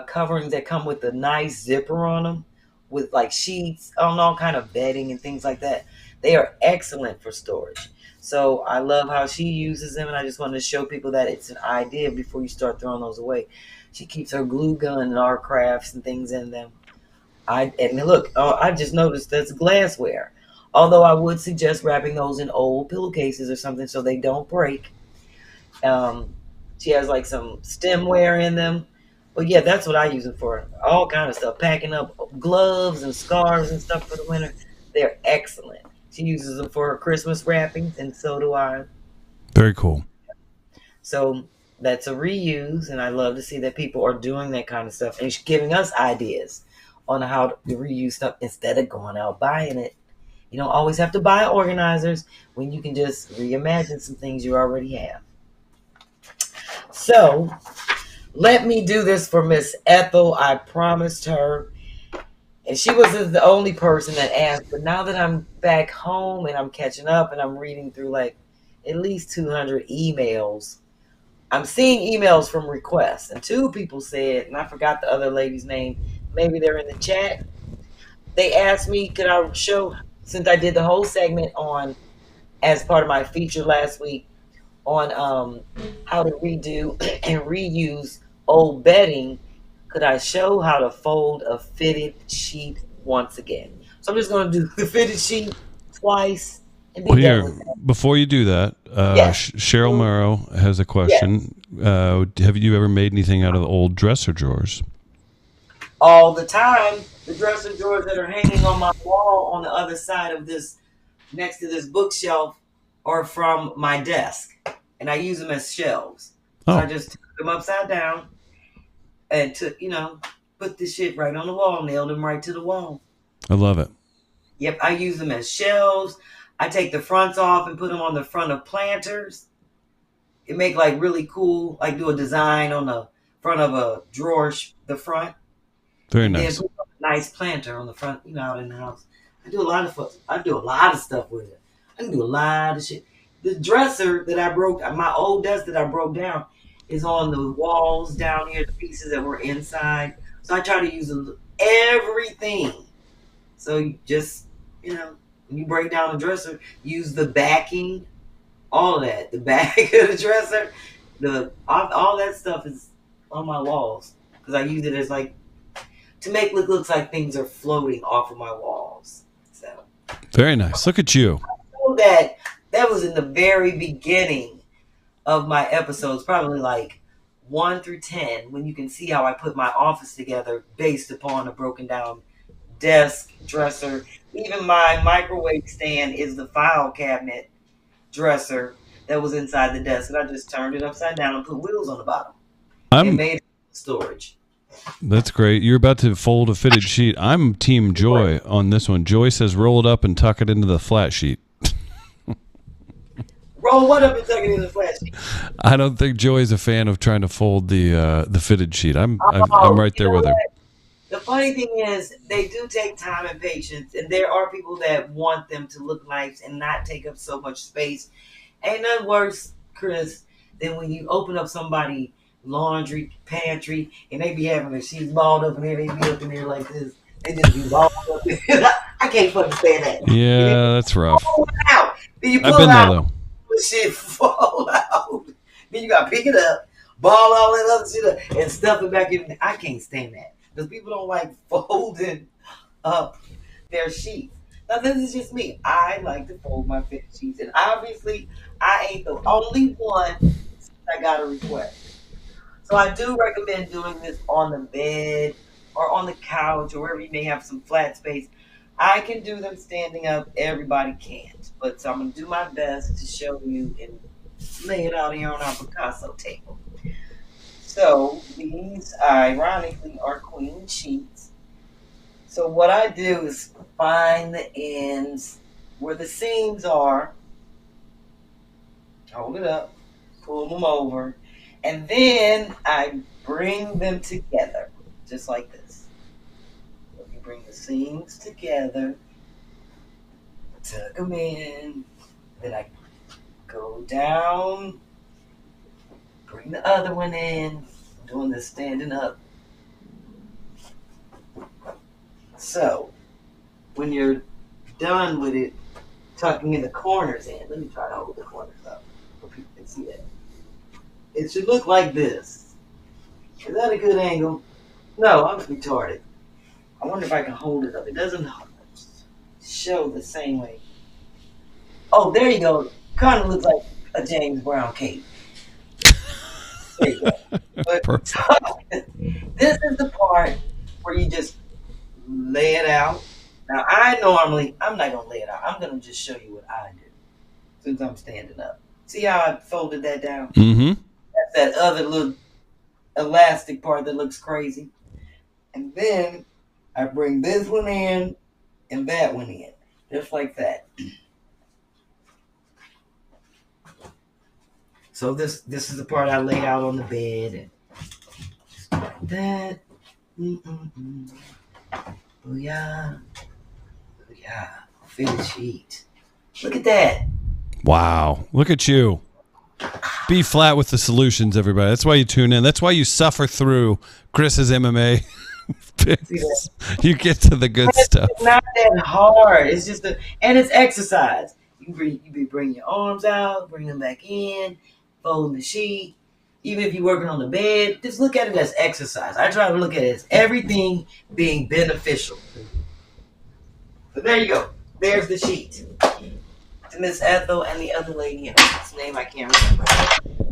coverings that come with a nice zipper on them, with like sheets on all kind of bedding and things like that. They are excellent for storage. So I love how she uses them, and I just wanted to show people that it's an idea before you start throwing those away. She keeps her glue gun and art crafts and things in them. I just noticed that's glassware. Although I would suggest wrapping those in old pillowcases or something so they don't break. Um, she has like some stemware in them. But yeah, that's what I use them for. All kind of stuff. Packing up gloves and scarves and stuff for the winter. They're excellent. She uses them for her Christmas wrappings, and so do I. Very cool. So that's a reuse, and I love to see that people are doing that kind of stuff and giving us ideas on how to reuse stuff instead of going out buying it. You don't always have to buy organizers when you can just reimagine some things you already have. So let me do this for Miss Ethel. I promised her, and she was the only person that asked. But now that I'm back home and I'm catching up and I'm reading through like at least 200 emails, I'm seeing emails from requests. And 2 people said, and I forgot the other lady's name, maybe they're in the chat. They asked me, could I show, since I did the whole segment on, as part of my feature last week, on how to redo and reuse old bedding, could I show how to fold a fitted sheet once again? So I'm just going to do the fitted sheet twice and be Well, done here, with that. before you do that, Yes. Cheryl Morrow has a question. Have you ever made anything out of the old dresser drawers? All the time. The dresser drawers that are hanging on my wall on the other side of this, next to this bookshelf, are from my desk, and I use them as shelves. So I Oh, just took them upside down and took, put the shit right on the wall, nailed them right to the wall. I love it. Yep, I use them as shelves. I take the fronts off and put them on the front of planters. It make like really cool, like do a design on the front of a drawer, the front. Very And then nice. put a nice planter on the front, out in the house. I do a lot of stuff with it. I can do a lot of shit. The dresser that I broke, my old desk that I broke down, is on the walls down here, the pieces that were inside. So I try to use everything. So you just, when you break down the dresser, use the backing, all of that. The back of the dresser, all that stuff is on my walls because I use it as like to make it looks like things are floating off of my walls. So Very nice. Look at you. that was in the very beginning of my episodes, probably like 1 through 10, when you can see how I put my office together based upon a broken down desk, dresser. Even my microwave stand is the file cabinet dresser that was inside the desk, and I just turned it upside down and put wheels on the bottom and I'm. made it storage. That's great. You're about to fold a fitted sheet. I'm Team Joy on this one. Joy says roll it up and tuck it into the flat sheet. Roll what up and tuck it in the flat sheet. I don't think Joy's a fan of trying to fold the fitted sheet. I'm Oh, right there with her. The funny thing is, they do take time and patience, and there are people that want them to look nice and not take up so much space. Ain't nothing worse, Chris, than when you open up somebody's laundry pantry and they be having their sheets balled up in there, they be up in there like this. They just be balled up. I can't fucking stand that. Yeah, that's rough. Pull it out. Then you pull I've been it there out. though. The shit fall out. Then you gotta pick it up, ball all that other shit up, and stuff it back in. I can't stand that because people don't like folding up their sheets. Now this is just me. I like to fold my fit sheets, and obviously I ain't the only one that got a request. So I do recommend doing this on the bed or on the couch or wherever you may have some flat space. I can do them standing up. Everybody can't. But so I'm going to do my best to show you and lay it out here on our Picasso table. So these, ironically, are queen sheets. So what I do is find the ends where the seams are. Hold it up. pull them over, and then I bring them together, just like this. Let me bring the seams together, tuck them in, then I go down, bring the other one in, I'm doing this standing up. So, when you're done with it, tucking in the corners in, let me try to hold the corners up so people can see that. It should look like this. Is that a good angle? No, I'm retarded. I wonder if I can hold it up. It doesn't show the same way. Oh, there you go. Kind of looks like a James Brown cape. There you go. But this is the part where you just lay it out. Now, I'm not going to lay it out. I'm going to just show you what I do since I'm standing up. See how I folded that down? Mm-hmm. That's that other little elastic part that looks crazy. And then I bring this one in and that one in, just like that. So this is the part I laid out on the bed, and like that. Oh yeah, fitted sheet. Look at that. Wow, look at you. B-Phlat with the solutions, everybody. That's why you tune in. That's why you suffer through Chris's MMA picks. You get to the good stuff. It's not that hard. It's just and it's exercise. You bring your arms out, bring them back in, fold the sheet. Even if you're working on the bed, just look at it as exercise. I try to look at it as everything being beneficial. So there you go. There's the sheet. To Miss Ethel and the other lady, whose name I can't remember.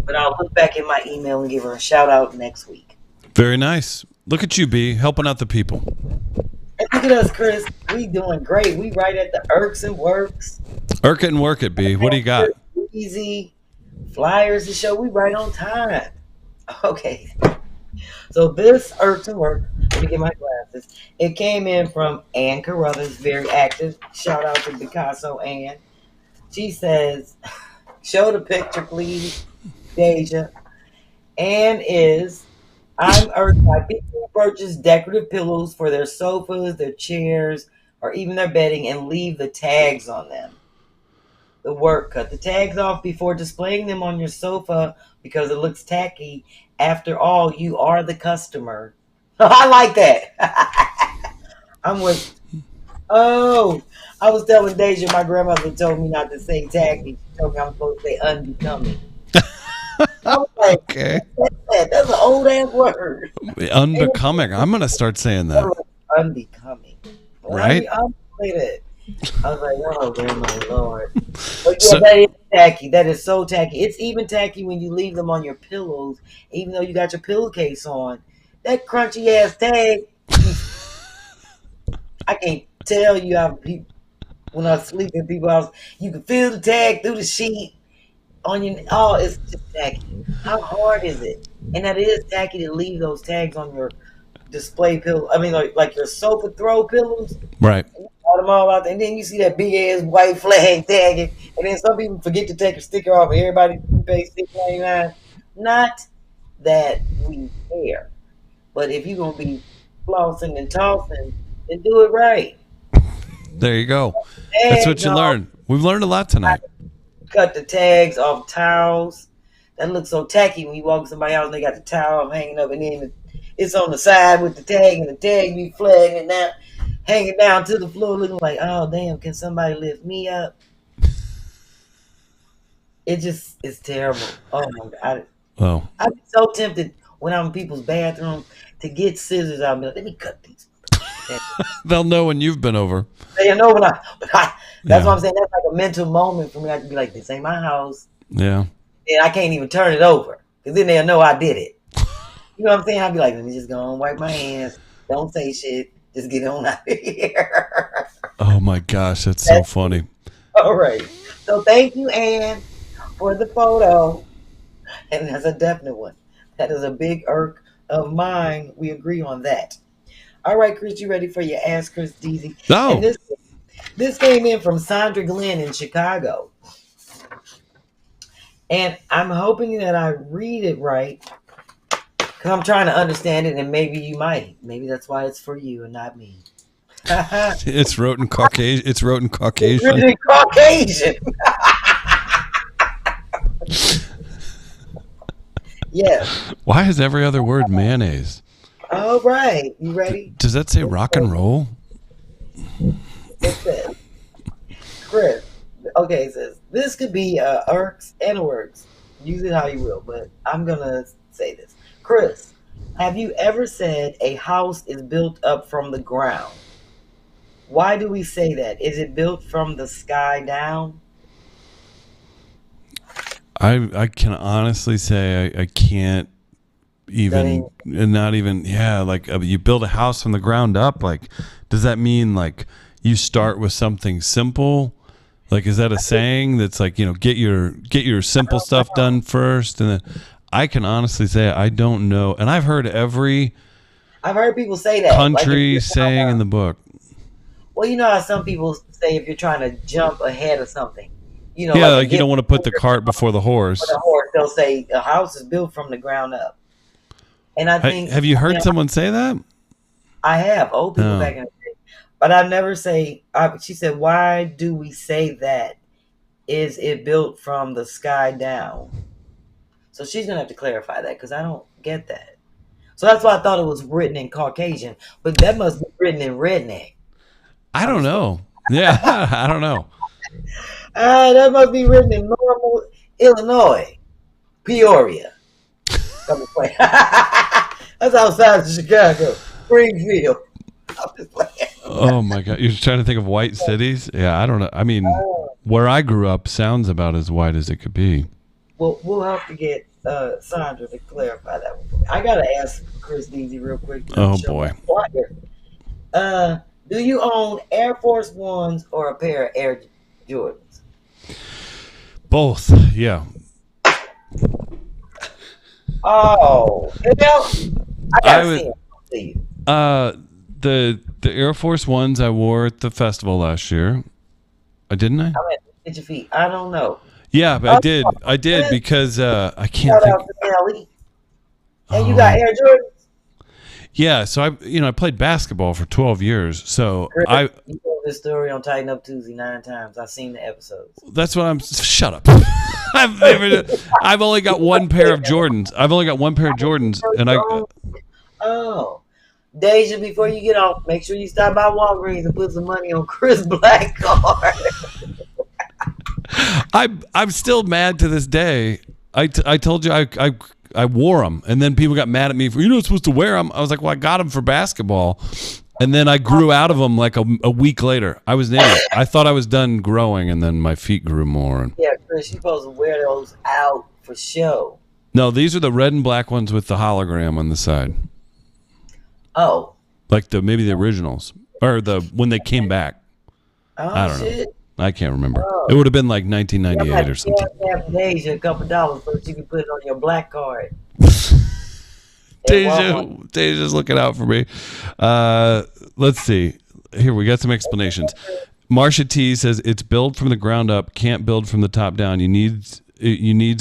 But I'll look back in my email and give her a shout out next week. Very nice. Look at you, B, helping out the people. And look at us, Chris. We doing great. We right at the irks and works. Irk it and work it, B. What do you got? Easy. Flyers to show. We right on time. Okay. So this irks and work. Let me get my glasses. It came in from Ann Carruthers, very active. Shout out to Picasso Ann. She says, show the picture, please, Deja. Ann is, I'm irked by people who purchase decorative pillows for their sofas, their chairs, or even their bedding and leave the tags on them. The work, cut the tags off before displaying them on your sofa because it looks tacky. After all, you are the customer. I like that. I'm with... Oh, I was telling Deja, my grandmother told me not to say tacky. She told me I'm supposed to say unbecoming. I was like, okay. That's an old ass word. Unbecoming. I'm going to start saying that. Unbecoming. Well, Right? I'll say that. I was like, oh, my Lord. But yeah, that is tacky. That is so tacky. It's even tacky when you leave them on your pillows, even though you got your pillowcase on. That crunchy ass tag, I can't tell you how people, when I sleep in people's house, you can feel the tag through the sheet on your. Oh, it's just tacky. How hard is it? And that is tacky to leave those tags on your display pillow. I mean, like your sofa throw pillows. Right. Them all out there, and then you see that big ass white flag tagging, and then some people forget to take a sticker off. And everybody pays $6.99. Not that we care, but if you're gonna be flossing and tossing, then do it right. There you go. That's what you learn. We've learned a lot tonight. Cut the tags off towels. That looks so tacky when you walk in somebody's house and they got the towel hanging up, and then it's on the side with the tag, and the tag be flagging down, hanging down to the floor, looking like, oh damn, can somebody lift me up? It's terrible. Oh my God. Oh. I'd be so tempted when I'm in people's bathrooms to get scissors out and be like, let me cut these. They'll know when you've been over. They know when that's what I'm saying. That's like a mental moment for me. I can be like, this ain't my house. Yeah. And I can't even turn it over because then they'll know I did it. You know what I'm saying? I'd be like, let me just go and wipe my hands. Don't say shit. Just get on out of here. Oh my gosh, that's so funny. All right. So thank you, Ann, for the photo. And that's a definite one. That is a big irk of mine. We agree on that. All right, Chris, you ready for your Ask Chris Deasy? No. And this came in from Sandra Glenn in Chicago. And I'm hoping that I read it right. Because I'm trying to understand it, and maybe you might. Maybe that's why it's for you and not me. It's wrote in Caucasian. It's wrote in It's Caucasian. written in Caucasian. Yes. Why is every other word mayonnaise? All right. You ready? Does that say rock and roll? It says, Chris. Okay, it says, this could be irks and a works. Use it how you will, but I'm going to say this. Chris, have you ever said a house is built up from the ground? Why do we say that? Is it built from the sky down? I can honestly say I can't even, not even, yeah, like you build a house from the ground up. Like, does that mean like you start with something simple? Like, is that a saying that's like, get your simple stuff done first? And then I can honestly say I don't know. And I've heard people say that. Country saying in the book. Well, you know how some people say if you're trying to jump ahead of something. Like you don't want to put the cart before the horse. They'll say a house is built from the ground up. And I think. Have you heard someone say that? I have. Old people back in the day. But I never say. She said, "Why do we say that? Is it built from the sky down?" So she's gonna have to clarify that because I don't get that. So that's why I thought it was written in Caucasian, but that must be written in redneck. I don't know. Yeah, I don't know. That must be written in normal Illinois, Peoria. That's outside of Chicago, Springfield. I'm just playing. Oh my God, you're trying to think of white cities? Yeah, I don't know. I mean, where I grew up sounds about as white as it could be. Well, we'll have to get Sandra to clarify that one for me. I gotta ask Chris Deasy real quick. Oh boy. Do you own Air Force Ones or a pair of Air Jordans? Both, yeah. Oh, I gotta see them. The Air Force Ones I wore at the festival last year. Didn't I? I'm at Get Your Feet. I don't know. Yeah, but I did because I can't Shout out to Nelly. And you got Air Jordans? Yeah, so I played basketball for 12 years. So you told this story on Tighten Up Tuesday 9 times. I've seen the episodes. That's what I'm. Shut up. I've only got one pair of Jordans. And Oh, Deja, before you get off, make sure you stop by Walgreens and put some money on Chris Black card. I'm still mad to this day. I told you I wore them, and then people got mad at me for, you're not supposed to wear them. I was like, well, I got them for basketball, and then I grew out of them like a week later. I was an idiot. I thought I was done growing, and then my feet grew more. Yeah, Chris, you're supposed to wear those out for show. No, these are the red and black ones with the hologram on the side. Oh, like maybe the originals or when they came back. Oh, I don't shit. know. I can't remember. Oh. It would have been like 1998 or something. You have to have Deja a couple dollars so that you can put it on your black card. Deja's looking out for me. Let's see. Here, we got some explanations. Marsha T says it's built from the ground up, can't build from the top down. You needs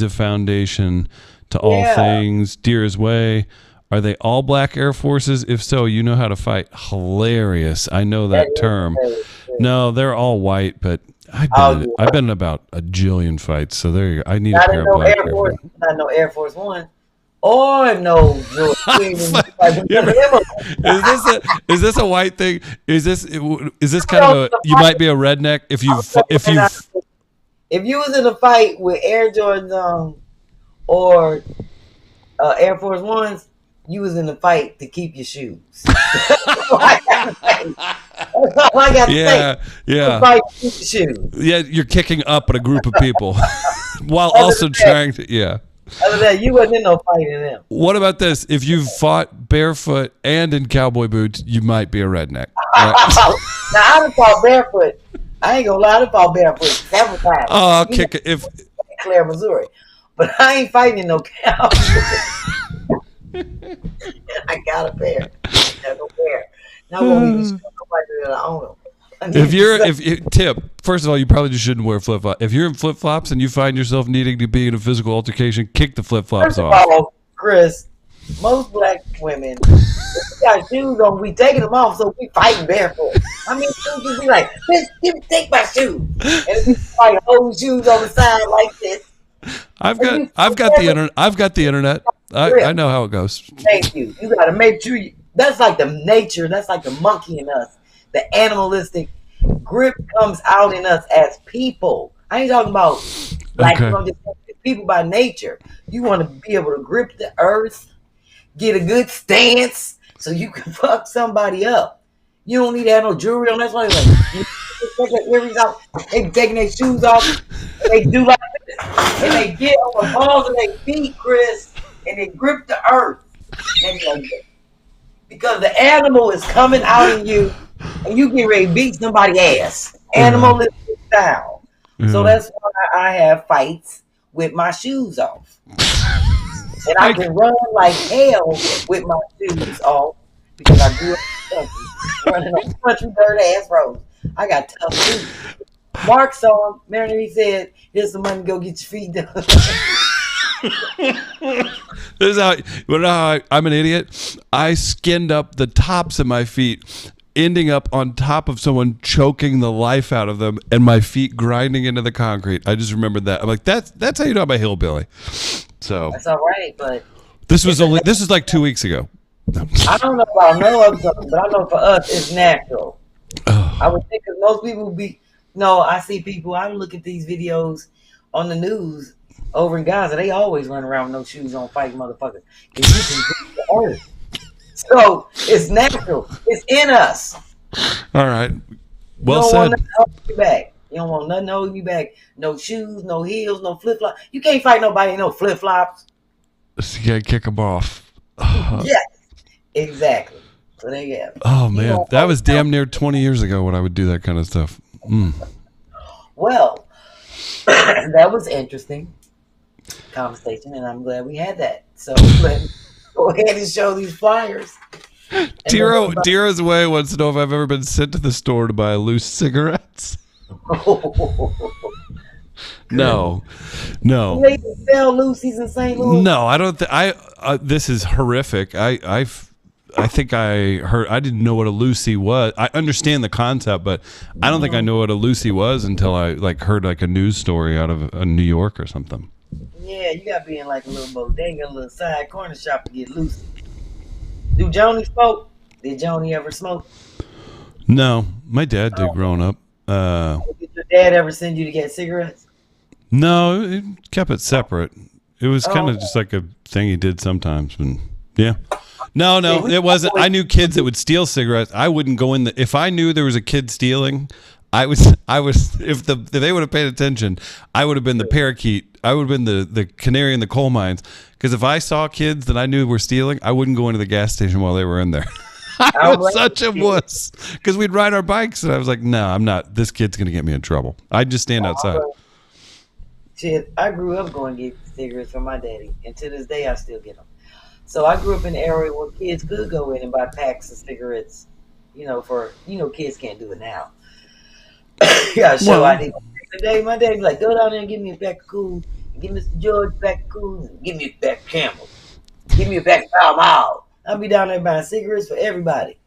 a foundation to all things. Deer's Way. Are they all black Air Forces? If so, you know how to fight. Hilarious. I know that term. No, they're all white, but I've been in about a jillion fights, so there you go. I need a pair of black Air Force. Not no Air Force One. Or no Is this a white thing? Is this kind of you might be a redneck if you was in a fight with Air Jordans on or Air Force Ones, you was in the fight to keep your shoes. That's all I got to say. Yeah. Fight to keep your shoes. Yeah, you're kicking up at a group of people while also trying to. Other than that, you wasn't in no fight in them. What about this? If you've fought barefoot and in cowboy boots, you might be a redneck. Right? Now, I done fought barefoot. I ain't gonna lie, I done fought barefoot several times. Oh, I'll kick it if Claire, Missouri. But I ain't fighting in no cowboy. I got a pair. I got no pair. And I won't even show nobody that I own them. Tip, first of all, you probably just shouldn't wear flip flops. If you're in flip flops and you find yourself needing to be in a physical altercation, kick the flip flops off. First of all, Chris, most black women, if we got shoes on, we taking them off, so we fighting barefoot. I mean, shoes be like, bitch, take my shoes, and we like holding shoes on the side like this. I've got the internet. I've got the internet. I know how it goes. Thank you. You got to make sure that's like the nature. That's like the monkey in us. The animalistic grip comes out in us as people. I ain't talking about black people. I'm just talking people by nature. You want to be able to grip the earth, get a good stance, so you can fuck somebody up. You don't need to have no jewelry on. That's why they taking their shoes off. They do like this, and they get on the balls of their feet, Chris, and they grip the earth. Because the animal is coming out in you, and you get ready to beat somebody's ass. Animalistic style. So that's why I have fights with my shoes off. And I can run like hell with my shoes off because I grew up in the country, running on country dirt ass roads. I got tough shoes. Mark saw him. Remember he said, "Here's some money. Go get your feet done." This is how. You know how I'm an idiot. I skinned up the tops of my feet, ending up on top of someone, choking the life out of them, and my feet grinding into the concrete. I just remembered that. I'm like, that's how you know I'm a hillbilly. So that's all right, but this is like 2 weeks ago. I don't know about no other something, but I know for us it's natural. I would think that most people would be. No, I see people. I look at these videos on the news over in Gaza. They always run around with no shoes on, fighting motherfuckers. Because you can grip the earth. So it's natural. It's in us. All right. Well said. said. Want nothing to hold you back. You don't want nothing to hold you back. No shoes, no heels, no flip flops. You can't fight nobody in no flip flops. So you gotta kick them off. Yes, exactly. So there you have it. Oh man, that was damn near 20 years ago when I would do that kind of stuff. Well, that was interesting conversation, and I'm glad we had that. So let's go ahead and show these flyers. Dero's away wants to know if I've ever been sent to the store to buy loose cigarettes. No. They sell Lucy's in St. Louis. No, I don't. This is horrific. I think I heard. I didn't know what a Lucy was. I understand the concept, but I don't think I know what a Lucy was until I heard a news story out of New York or something. Yeah, you gotta be in like a little bodega, a little side corner shop to get Lucy. Do Joni smoke? Did Joni ever smoke? No, my dad did growing up. Did your dad ever send you to get cigarettes? No, he kept it separate. It was kind of just like a thing he did sometimes. And yeah. No, it wasn't. I knew kids that would steal cigarettes. I wouldn't go in if I knew there was a kid stealing, I was if they would have paid attention, I would have been the parakeet. I would have been the canary in the coal mines. Because if I saw kids that I knew were stealing, I wouldn't go into the gas station while they were in there. I was such a wuss. Because we'd ride our bikes, and I was like, no, I'm not. This kid's going to get me in trouble. I'd just stand outside. Shit, I grew up going to get cigarettes from my daddy. And to this day, I still get them. So I grew up in an area where kids could go in and buy packs of cigarettes. Kids can't do it now. Yeah, so I did. My daddy was like, go down there and give me a pack of Cool. Give Mr. George a pack of Cool. And give me a pack of Camel. Give me a pack of Pall Mall. I'll be down there buying cigarettes for everybody.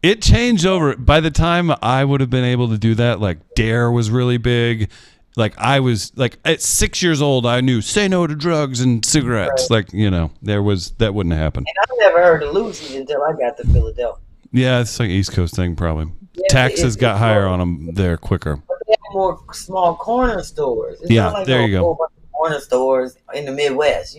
It changed over. By the time I would have been able to do that, like Dare was really big. Like I was at 6 years old, I knew say no to drugs and cigarettes. Right. That wouldn't happen. And I never heard of Lucy's until I got to Philadelphia. Yeah, it's like East Coast thing probably. Yeah, Taxes got higher on them there quicker. But they have more small corner stores. It's yeah, not like there you go. Corner stores in the Midwest.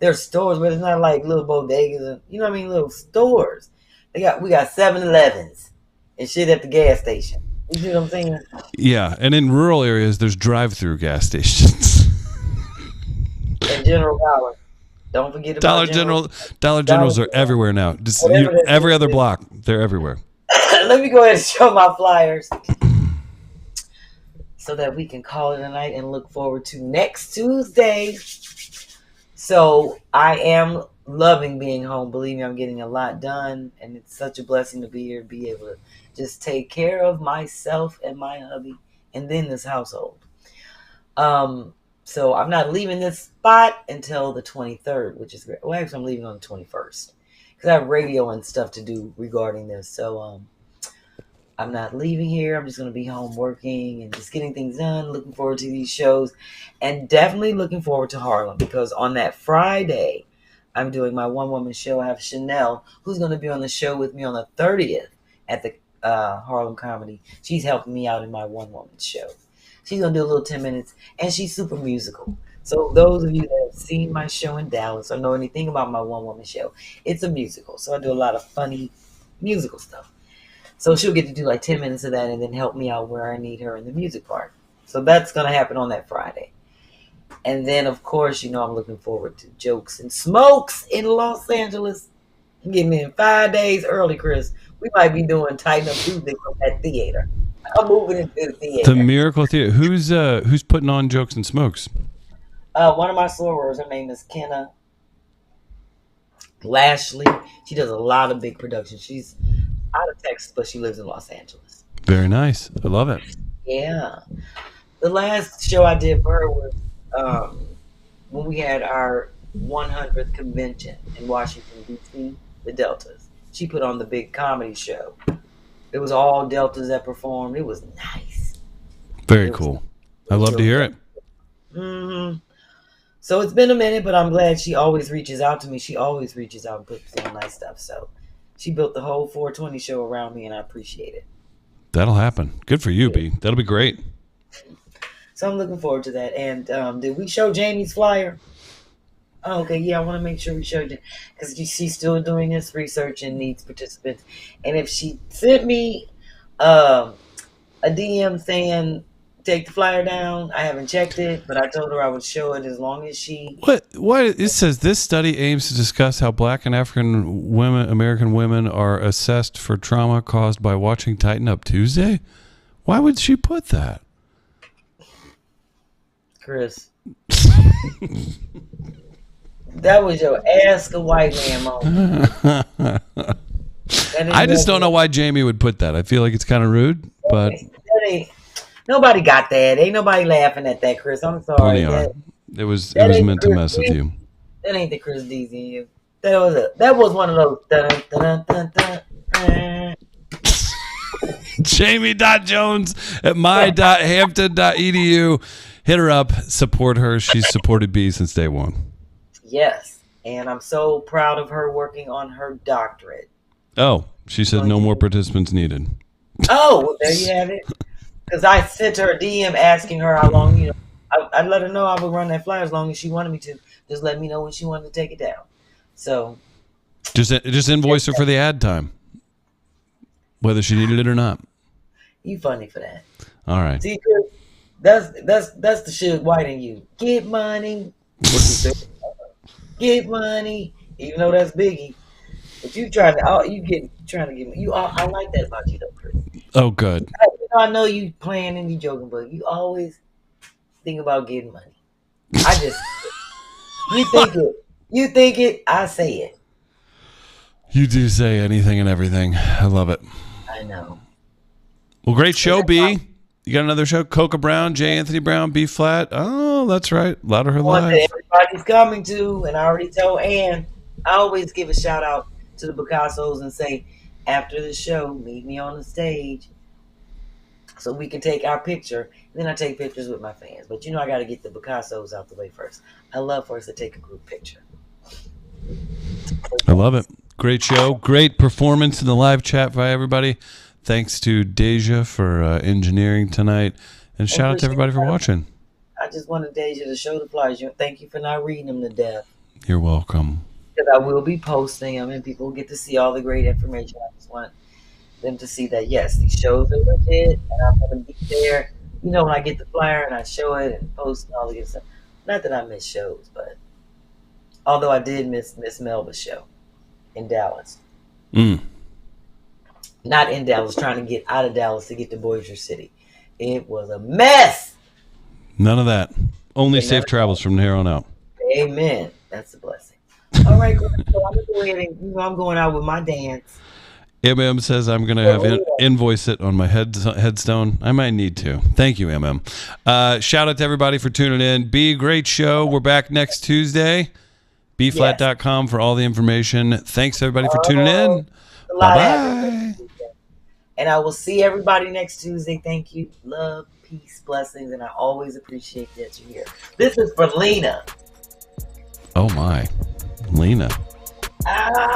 There's stores, but it's not like little bodegas. Little stores. We got 7-Elevens and shit at the gas station. You see what I'm saying? Yeah, and in rural areas, there's drive-through gas stations. And General Dollar. Don't forget about Dollar Generals are everywhere now. Just every other block, they're everywhere. Let me go ahead and show my flyers so that we can call it a night and look forward to next Tuesday. So I am loving being home. Believe me, I'm getting a lot done, and it's such a blessing to be here, to be able to just take care of myself and my hubby, and then this household. So I'm not leaving this spot until the 23rd, which is great. Well, actually, I'm leaving on the 21st because I have radio and stuff to do regarding this. So I'm not leaving here. I'm just going to be home working and just getting things done. Looking forward to these shows, and definitely looking forward to Harlem, because on that Friday, I'm doing my one-woman show. I have Chanel, who's going to be on the show with me on the 30th at the Harlem Comedy. She's helping me out in my one-woman show. She's going to do a little 10 minutes, and she's super musical. So those of you that have seen my show in Dallas or know anything about my one-woman show, it's a musical. So I do a lot of funny musical stuff. So she'll get to do like 10 minutes of that and then help me out where I need her in the music part. So that's going to happen on that Friday. And then, of course, you know, I'm looking forward to Jokes and Smokes in Los Angeles. Get me in 5 days early, Chris. We might be doing Tighten Up Tuesday from that theater. I'm moving into the theater. The Miracle Theater. Who's putting on Jokes and Smokes? One of my sorors, her name is Kenna Lashley. She does a lot of big productions. She's out of Texas, but she lives in Los Angeles. Very nice. I love it. Yeah. The last show I did for her was when we had our 100th convention in Washington, D.C., the Deltas. She put on the big comedy show. It was all Deltas that performed. It was nice. Very cool. I love to hear it. Mm-hmm. So it's been a minute, but I'm glad she always reaches out to me. She always reaches out and puts on nice stuff. So she built the whole 420 show around me, and I appreciate it. That'll happen. Good for you, B. That'll be great. So I'm looking forward to that. And did we show Jamie's flyer? Oh, okay, yeah, I want to make sure we showed it because she's still doing this research and needs participants. And if she sent me a DM saying take the flyer down, I haven't checked it, but I told her I would show it as long as she. What? It says this study aims to discuss how Black and American women are assessed for trauma caused by watching Tighten Up Tuesday. Why would she put that? Chris. That was your ask a white man moment. I just don't know why Jamie would put that. I feel like it's kind of rude, but nobody got that. Ain't nobody laughing at that, Chris. I'm sorry. It was meant to mess with you. That ain't the Chris Dees in you. That was one of those. Jamie.Jones at my.hampton.edu. Hit her up. Support her. She's supported B since day one. Yes, and I'm so proud of her working on her doctorate. Oh, she said no more participants needed. Oh, well, there you have it. Because I sent her a DM asking her how long, you know, I'd let her know I would run that flyer as long as she wanted me to. Just let me know when she wanted to take it down. So just invoice her for the ad time, whether she needed it or not. You funny for that. All right. See, Chris, that's the Suge White in you. Get money. Get money, even though that's Biggie. But you trying to get me. I like that about you though, Chris. Oh, good. I know you playing and you joking, but you always think about getting money. I just you think it. I say it. You do say anything and everything. I love it. I know. Well, great show, B. You got another show? Coca Brown, J. Anthony Brown, B-Flat. Oh, that's right. Louder Her One Live. that everybody's coming to, and I already told Ann, I always give a shout out to the Picassos and say, after the show, meet me on the stage so we can take our picture. And then I take pictures with my fans. But you know I got to get the Picassos out the way first. I love for us to take a group picture. I love it. Great show. Great performance in the live chat by everybody. Thanks to Deja for engineering tonight. And shout out to everybody for watching. I just wanted Deja to show the flyers. Thank you for not reading them to death. You're welcome. Because I will be posting them and people get to see all the great information. I just want them to see that, yes, these shows are legit and I'm going to be there. You know, when I get the flyer and I show it and post and all the good stuff. Not that I miss shows, but although I did miss Melba's show in Dallas. Not in Dallas, trying to get out of Dallas to get to Bossier City. It was a mess. None of that. Only safe travels from here on out. Amen. That's a blessing. All right, cool. So I'm gonna go ahead and I'm going out with my dance. MM says I'm going to have invoice it on my headstone. I might need to. Thank you, MM. Shout out to everybody for tuning in. Be a great show. We're back next Tuesday. BPHLAT.com for all the information. Thanks, everybody, for tuning in. Bye-bye. And I will see everybody next Tuesday. Thank you. Love, peace, blessings, and I always appreciate that you're here. This is for Lena. Oh, my. Lena. Ah.